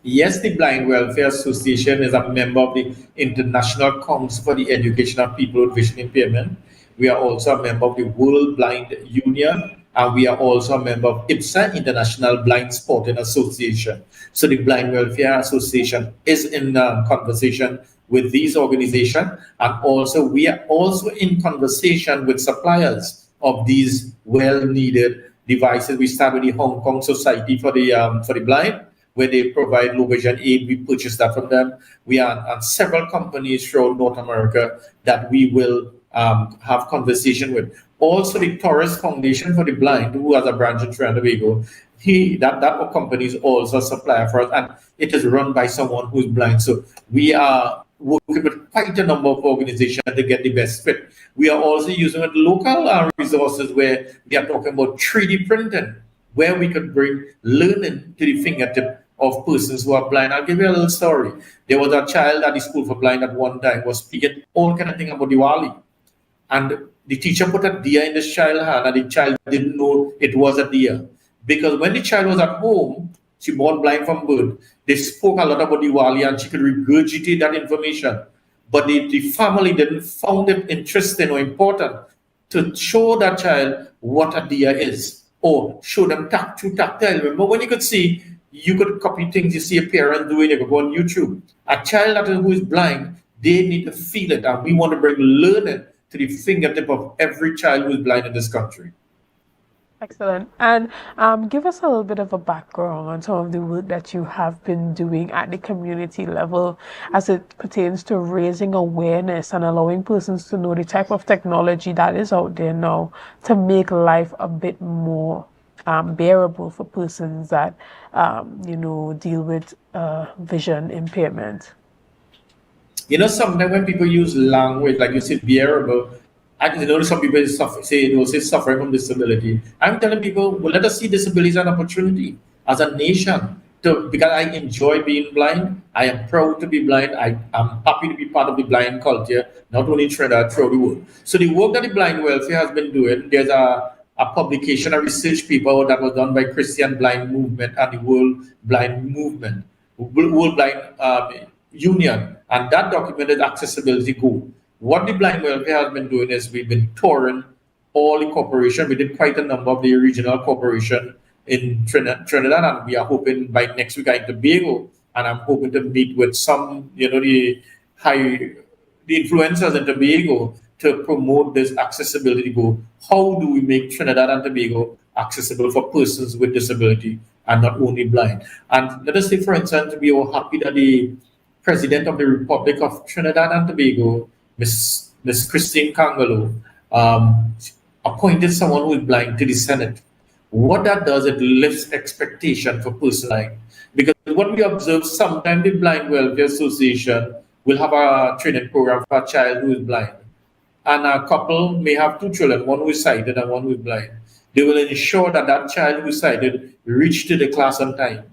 Yes, the Blind Welfare Association is a member of the International Council for the Education of People with Vision Impairment. We are also a member of the World Blind Union, and we are also a member of IPSA, International Blind Sporting Association. So the Blind Welfare Association is in conversation with these organizations, and also we are also in conversation with suppliers of these well-needed devices. We start with the Hong Kong Society for the Blind, where they provide low vision aid. We purchase that from them. We are on several companies throughout North America that we will have conversation with. Also, the Torres Foundation for the Blind, who has a branch in Trinidad and Tobago, that company is also a supplier for us, and it is run by someone who's blind. So we are working with quite a number of organizations to get the best fit. We are also using local resources where we are talking about 3D printing, where we could bring learning to the fingertip of persons who are blind. I'll give you a little story. There was a child at the school for blind at one time was speaking all kind of thing about Diwali. And the teacher put a deer in this child's hand, and the child didn't know it was a deer. Because when the child was at home, she born blind from birth, they spoke a lot about Diwali and she could regurgitate that information. But the family didn't found it interesting or important to show that child what a deer is, or show them tactile. Remember when you could see, you could copy things you see a parent doing, you could go on YouTube. A child who is blind, they need to feel it, and we want to bring learning to the fingertip of every child who is blind in this country. Excellent. And give us a little bit of a background on some of the work that you have been doing at the community level as it pertains to raising awareness and allowing persons to know the type of technology that is out there now to make life a bit more bearable for persons that, deal with vision impairment. Sometimes when people use language, like you said, bearable, some people say suffering from disability. I'm telling people, well, let us see disability as an opportunity as a nation. Because I enjoy being blind, I am proud to be blind. I'm happy to be part of the blind culture, not only in Trinidad, throughout the world. So the work that the Blind Welfare has been doing, there's a publication, a research paper that was done by Christian Blind Movement and the World Blind Movement, World Blind Union, and that documented accessibility goal. What the Blind Welfare has been doing is we've been touring all the corporations. We did quite a number of the regional corporation in Trinidad, and we are hoping by next week in Tobago, and I'm hoping to meet with some, the influencers in Tobago to promote this accessibility goal. How do we make Trinidad and Tobago accessible for persons with disability and not only blind? And let us say, for instance, we are happy that the President of the Republic of Trinidad and Tobago, Miss Christine Kangalo, appointed someone who is blind to the Senate. What that does, it lifts expectation for persons blind. Because what we observe, sometimes the Blind Welfare Association will have a training program for a child who is blind. And a couple may have two children, one who is sighted and one who is blind. They will ensure that that child who is sighted reach to the class on time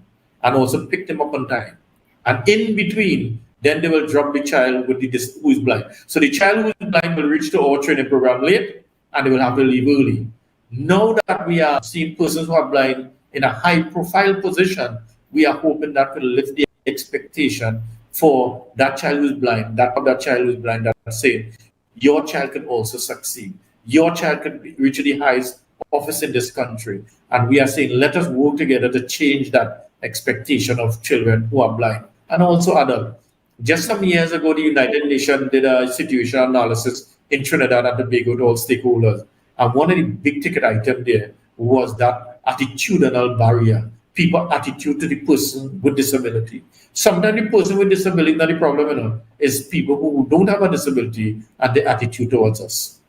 and also pick them up on time. And in between, then they will drop the child with who is blind. So the child who is blind will reach to our training program late, and they will have to leave early. Now that we are seeing persons who are blind in a high-profile position, we are hoping that will lift the expectation for that child who is blind, that child who is blind, that say, your child can also succeed. Your child can reach the highest office in this country. And we are saying, let us work together to change that expectation of children who are blind and also adults. Just some years ago, the United Nations did a situational analysis in Trinidad and Tobago to all stakeholders. And one of the big ticket items there was that attitudinal barrier, people's attitude to the person with disability. Sometimes the person with disability is not the problem, is people who don't have a disability and their attitude towards us.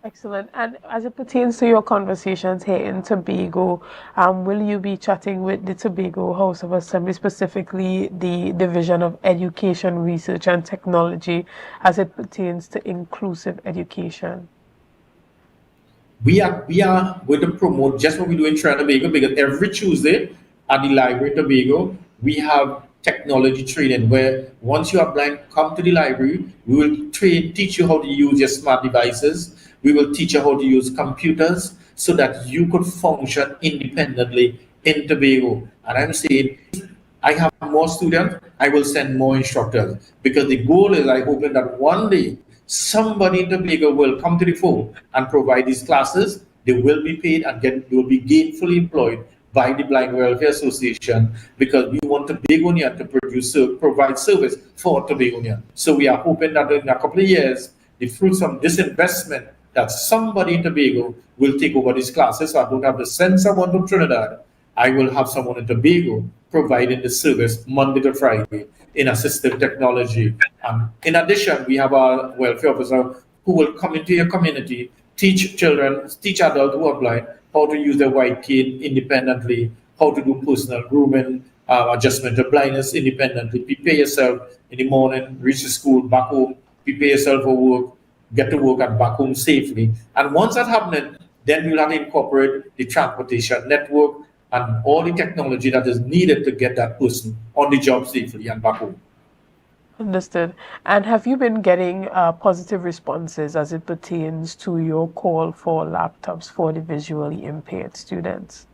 Excellent. And as it pertains to your conversations here in Tobago, will you be chatting with the Tobago House of Assembly, specifically the Division of Education, Research and Technology, as it pertains to inclusive education? We are going to promote just what we do in Trinidad and Tobago, because every Tuesday at the library in Tobago, we have technology training where once you are blind, come to the library. We will teach you how to use your smart devices. We will teach you how to use computers so that you could function independently in Tobago. And I'm saying, I have more students, I will send more instructors, because the goal is, I hope that one day somebody in Tobago will come to the fore and provide these classes. They will be paid and they will be gainfully employed by the Blind Welfare Association, because we want Tobagonian to provide service for Tobagonian. So we are hoping that in a couple of years, the fruits of this investment, that somebody in Tobago will take over these classes. So I don't have to send someone from Trinidad. I will have someone in Tobago providing the service Monday to Friday in assistive technology. In addition, we have our welfare officer who will come into your community, teach children, teach adults who are blind how to use their white cane independently, how to do personal grooming, adjustment of blindness independently. Prepare yourself in the morning, reach the school, back home, prepare yourself for work, get to work and back home safely. And once that's happening, then we'll have to incorporate the transportation network and all the technology that is needed to get that person on the job safely and back home. Understood. And have you been getting positive responses as it pertains to your call for laptops for the visually impaired students?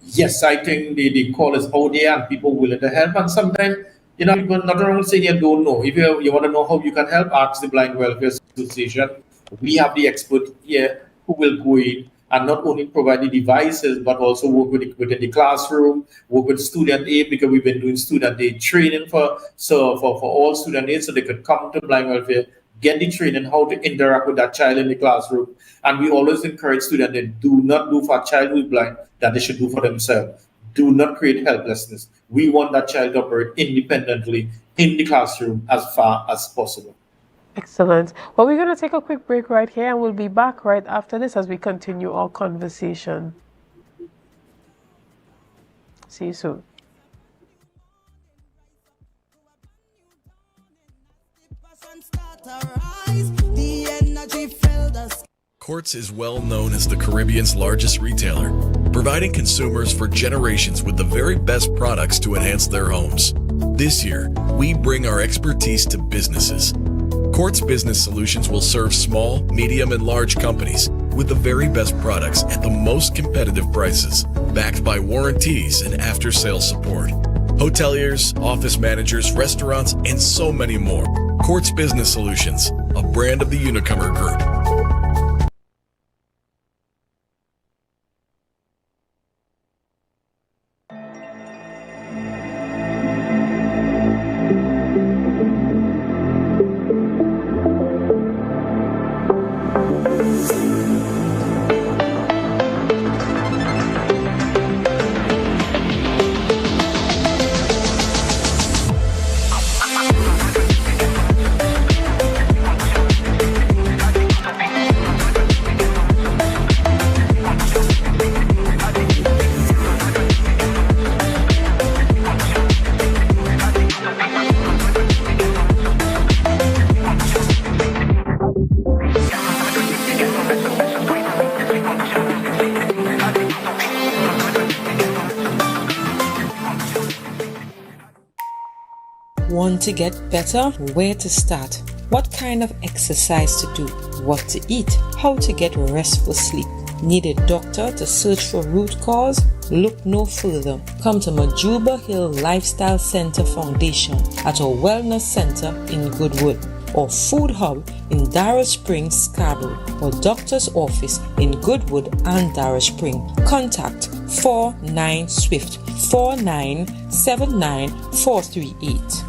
Yes, I think the call is out there and people willing to help. And sometimes, people not around saying you don't know. If you want to know how you can help, ask the Blind Welfare Association. We have the expert here who will go in and not only provide the devices, but also work within the classroom, work with student aid, because we've been doing student aid training for all student aid, so they could come to Blind Welfare, get the training how to interact with that child in the classroom. And we always encourage students that do not do for a child who is blind that they should do for themselves. Do not create helplessness. We want that child to operate independently in the classroom as far as possible. Excellent. Well, we're going to take a quick break right here, and we'll be back right after this as we continue our conversation. See you soon. Quartz is well known as the Caribbean's largest retailer, providing consumers for generations with the very best products to enhance their homes. This year, we bring our expertise to businesses. Quartz Business Solutions will serve small, medium, and large companies with the very best products at the most competitive prices, backed by warranties and after-sales support. Hoteliers, office managers, restaurants, and so many more. Quartz Business Solutions, a brand of the Unicomer Group. Want to get better? Where to start? What kind of exercise to do? What to eat? How to get restful sleep? Need a doctor to search for root cause? Look no further. Come to Majuba Hill Lifestyle Center Foundation at our Wellness Center in Goodwood, or Food Hub in Darrow Springs, Scarborough, or Doctor's Office in Goodwood and Darrow Spring. Contact 49 Swift 4979 438.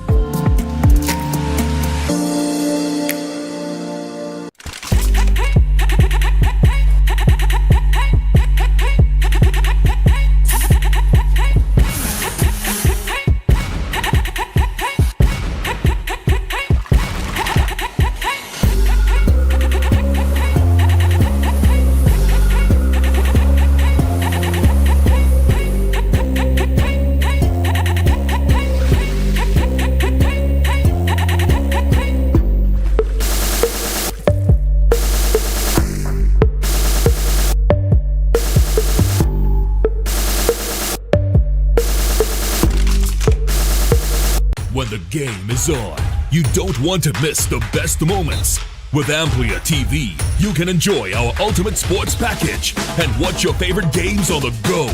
game's on. You don't want to miss the best moments. With AMPLIA TV, you can enjoy our ultimate sports package and watch your favorite games on the go.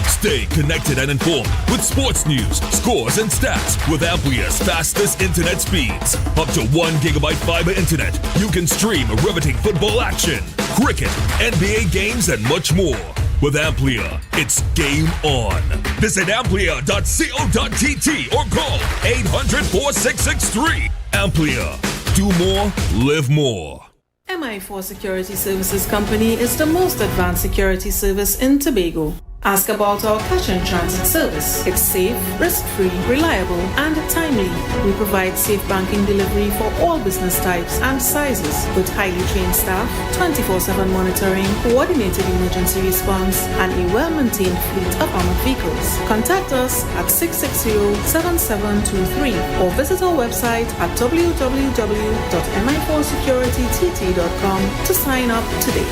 Stay connected and informed with sports news, scores, and stats with AMPLIA's fastest internet speeds. Up to 1 gigabyte fiber internet, you can stream riveting football action, cricket, NBA games, and much more. With AMPLIA, it's game on. Visit amplia.co.tt or call 800-4663. AMPLIA. Do more, live more. MI4 Security Services Company is the most advanced security service in Tobago. Ask about our cash and transit service. It's safe, risk-free, reliable, and timely. We provide safe banking delivery for all business types and sizes with highly trained staff, 24/7 monitoring, coordinated emergency response, and a well-maintained fleet of armored vehicles. Contact us at 660-7723 or visit our website at www.mi4securitytt.com to sign up today.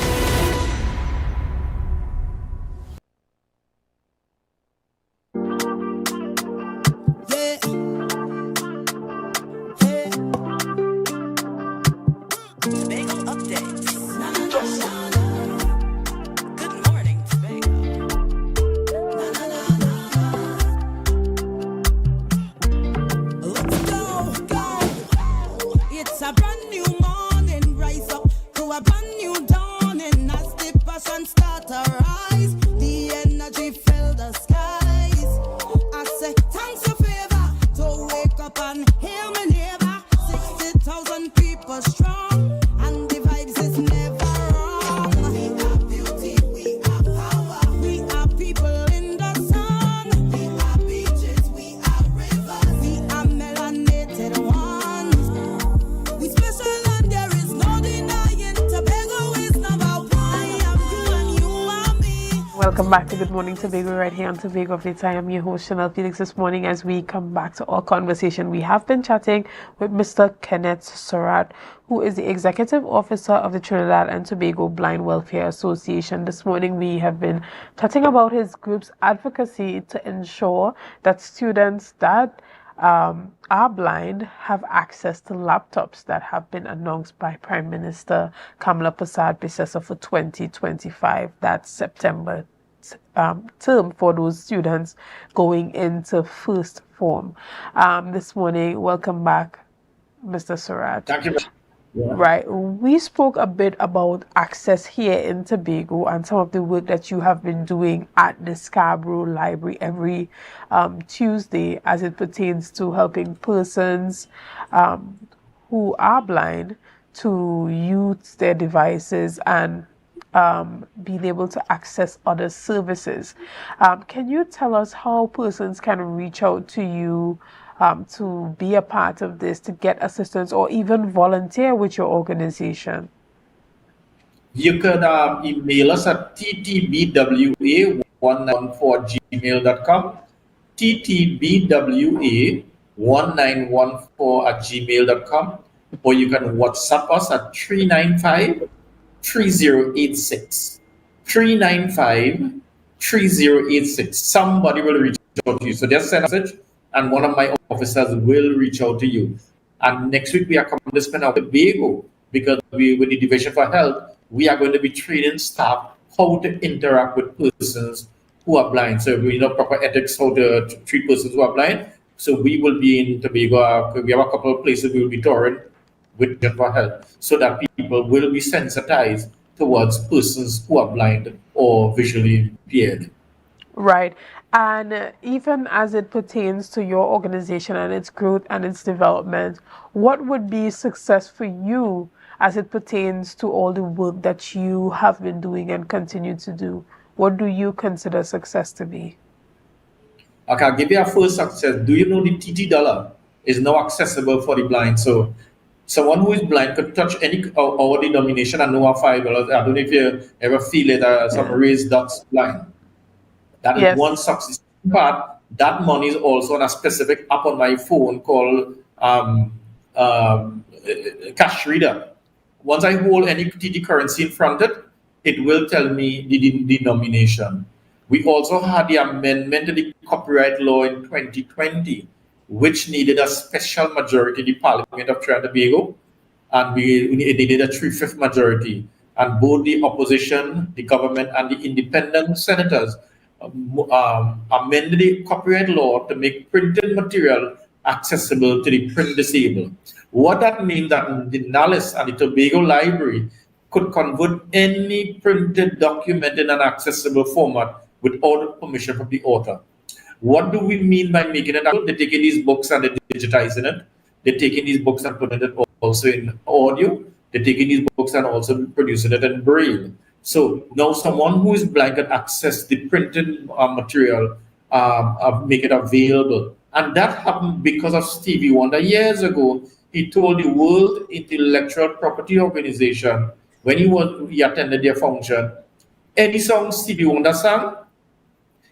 Welcome back to Good Morning Tobago right here on Tobago Updates. I am your host Chanel Felix this morning. As we come back to our conversation, we have been chatting with Mr. Kenneth Surratt, who is the Executive Officer of the Trinidad and Tobago Blind Welfare Association. This morning we have been chatting about his group's advocacy to ensure that students that are blind have access to laptops that have been announced by Prime Minister Kamala Persad-Bissessar for 2025. That's September term for those students going into first form. This morning, welcome back, Mr. Surratt. Thank you. Yeah. Right. We spoke a bit about access here in Tobago and some of the work that you have been doing at the Scarborough Library every Tuesday as it pertains to helping persons who are blind to use their devices and being able to access other services. Can you tell us how persons can reach out to you to be a part of this, to get assistance, or even volunteer with your organization? You could email us at ttbwa1914@gmail.com, ttbwa1914@gmail.com, or you can WhatsApp us at 395-3086. 395-3086. Somebody will reach out to you. So just send a message and one of my officers will reach out to you. And next week we are coming to spend out Tobago because with the Division for Health, we are going to be training staff how to interact with persons who are blind. So we know proper ethics, how to treat persons who are blind. So we will be in Tobago. We have a couple of places we will be touring with Division for Health so that people will be sensitized towards persons who are blind or visually impaired. Right. And even as it pertains to your organization and its growth and its development, what would be success for you as it pertains to all the work that you have been doing and continue to do? What do you consider success to be? Okay, I'll give you a first success. Do you know the TT dollar is now accessible for the blind? So someone who is blind could touch any our denomination and know our $5. I don't know if you ever feel it, some raised dots blind. That is one success. But that money is also on a specific app on my phone called Cash Reader. Once I hold any TT currency in front of it, it will tell me the denomination. We also had the amendment to the copyright law in 2020 which needed a special majority in the Parliament of Trinidad and Tobago, and we needed a 3/5 majority. And both the opposition, the government, and the independent senators amended the copyright law to make printed material accessible to the print disabled. What that means that the NALIS and the Tobago Library could convert any printed document in an accessible format without permission from the author. What do we mean by making it? They're taking these books and they're digitizing it. They're taking these books and putting it also in audio. They're taking these books and also producing it in Braille. So now someone who is blind can access the printed material, make it available. And that happened because of Stevie Wonder years ago. He told the World Intellectual Property Organization, when he attended their function, any song Stevie Wonder sang,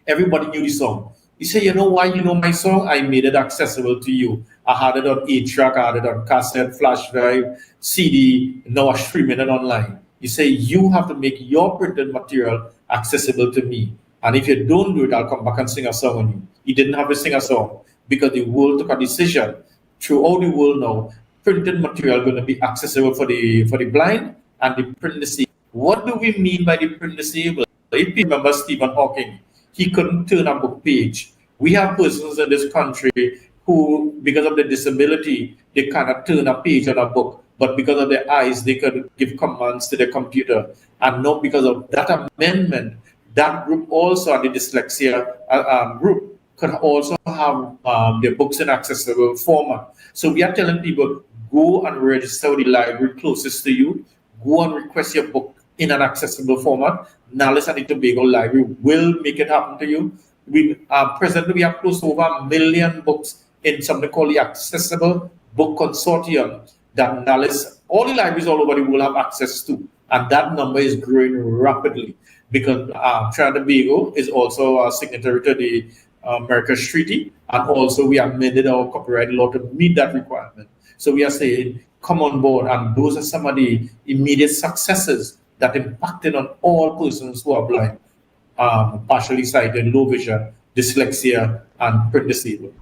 everybody knew the song. He said, you know why you know my song? I made it accessible to you. I had it on 8-track, I had it on cassette, flash drive, CD, now I'm streaming it online. He said, you have to make your printed material accessible to me. And if you don't do it, I'll come back and sing a song on you. He didn't have to sing a song because the world took a decision. Throughout the world now, printed material is going to be accessible for the blind and the print disabled. What do we mean by the print disabled? If you remember Stephen Hawking, he couldn't turn a book page. We have persons in this country who, because of their disability, they cannot turn a page on a book, but because of their eyes, they could give commands to their computer. And not because of that amendment, that group also, the dyslexia group, could also have their books in accessible format. So we are telling people, go and register with the library closest to you, go and request your book in an accessible format. NALIS and the Tobago Library will make it happen to you. Presently, we have close to over 1 million books in something called the Accessible Book Consortium that NALIS, all the libraries all over the world have access to. And that number is growing rapidly because Trinidad and Tobago is also a signatory to the Marrakesh Treaty. And also we have amended our copyright law to meet that requirement. So we are saying, come on board. And those are some of the immediate successes that impacted on all persons who are blind, partially sighted, low vision, dyslexia, and print disabled.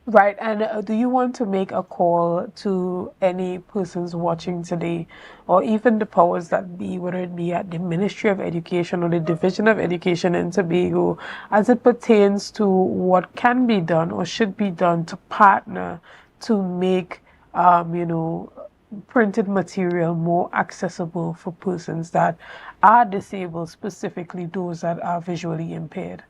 Right, and do you want to make a call to any persons watching today, or even the powers that be, whether it be at the Ministry of Education or the Division of Education in Tobago, as it pertains to what can be done or should be done to partner to make, printed material more accessible for persons that are disabled, specifically those that are visually impaired?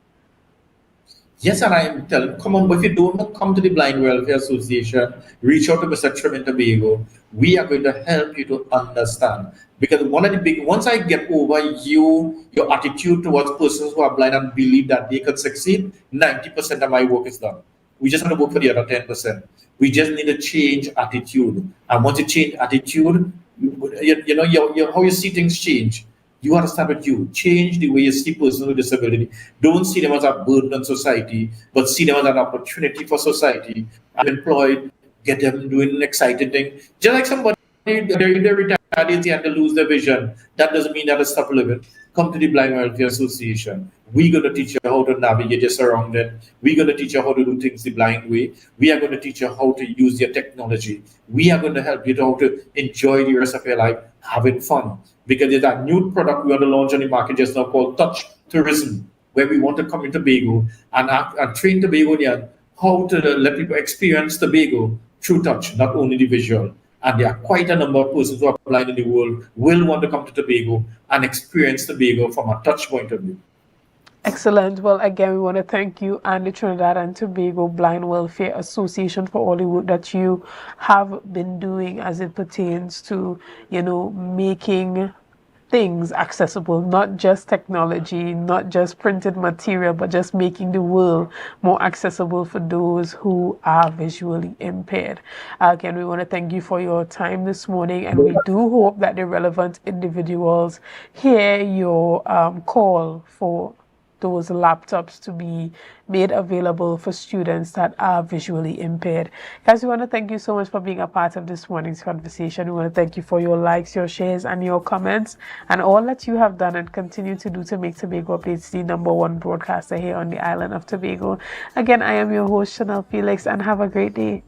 Yes, and I am telling, come on, but if you don't come to the Blind Welfare Association, reach out to Mr. Trim in Tobago. We are going to help you to understand. Because once I get over your attitude towards persons who are blind and believe that they could succeed, 90% of my work is done. We just have to work for the other 10%. We just need to change attitude. And once you change attitude, how you see things change. You have to start with you. Change the way you see persons with disability. Don't see them as a burden on society, but see them as an opportunity for society. And employed, get them doing an exciting thing. Just like somebody, they're retired and they lose their vision. That doesn't mean that they stop living. Come to the Blind Welfare Association. We're going to teach you how to navigate your surroundings. We're going to teach you how to do things the blind way. We are going to teach you how to use your technology. We are going to help you to how to enjoy the rest of your life having fun. Because there's a new product we want to launch on the market just now called Touch Tourism, where we want to come in Tobago and train Tobagonians how to let people experience Tobago through touch, not only the visual. And there are quite a number of persons who are blind in the world will want to come to Tobago and experience Tobago from a touch point of view. Excellent. Well, again, we want to thank you and the Trinidad and Tobago Blind Welfare Association for all the work that you have been doing as it pertains to, making things accessible, not just technology, not just printed material, but just making the world more accessible for those who are visually impaired. Again, we want to thank you for your time this morning, and we do hope that the relevant individuals hear your call those laptops to be made available for students that are visually impaired. Guys, we want to thank you so much for being a part of this morning's conversation. We want to thank you for your likes, your shares, and your comments, and all that you have done and continue to do to make Tobago Updates the #1 broadcaster here on the island of Tobago. Again, I am your host, Chanel Felix, and have a great day.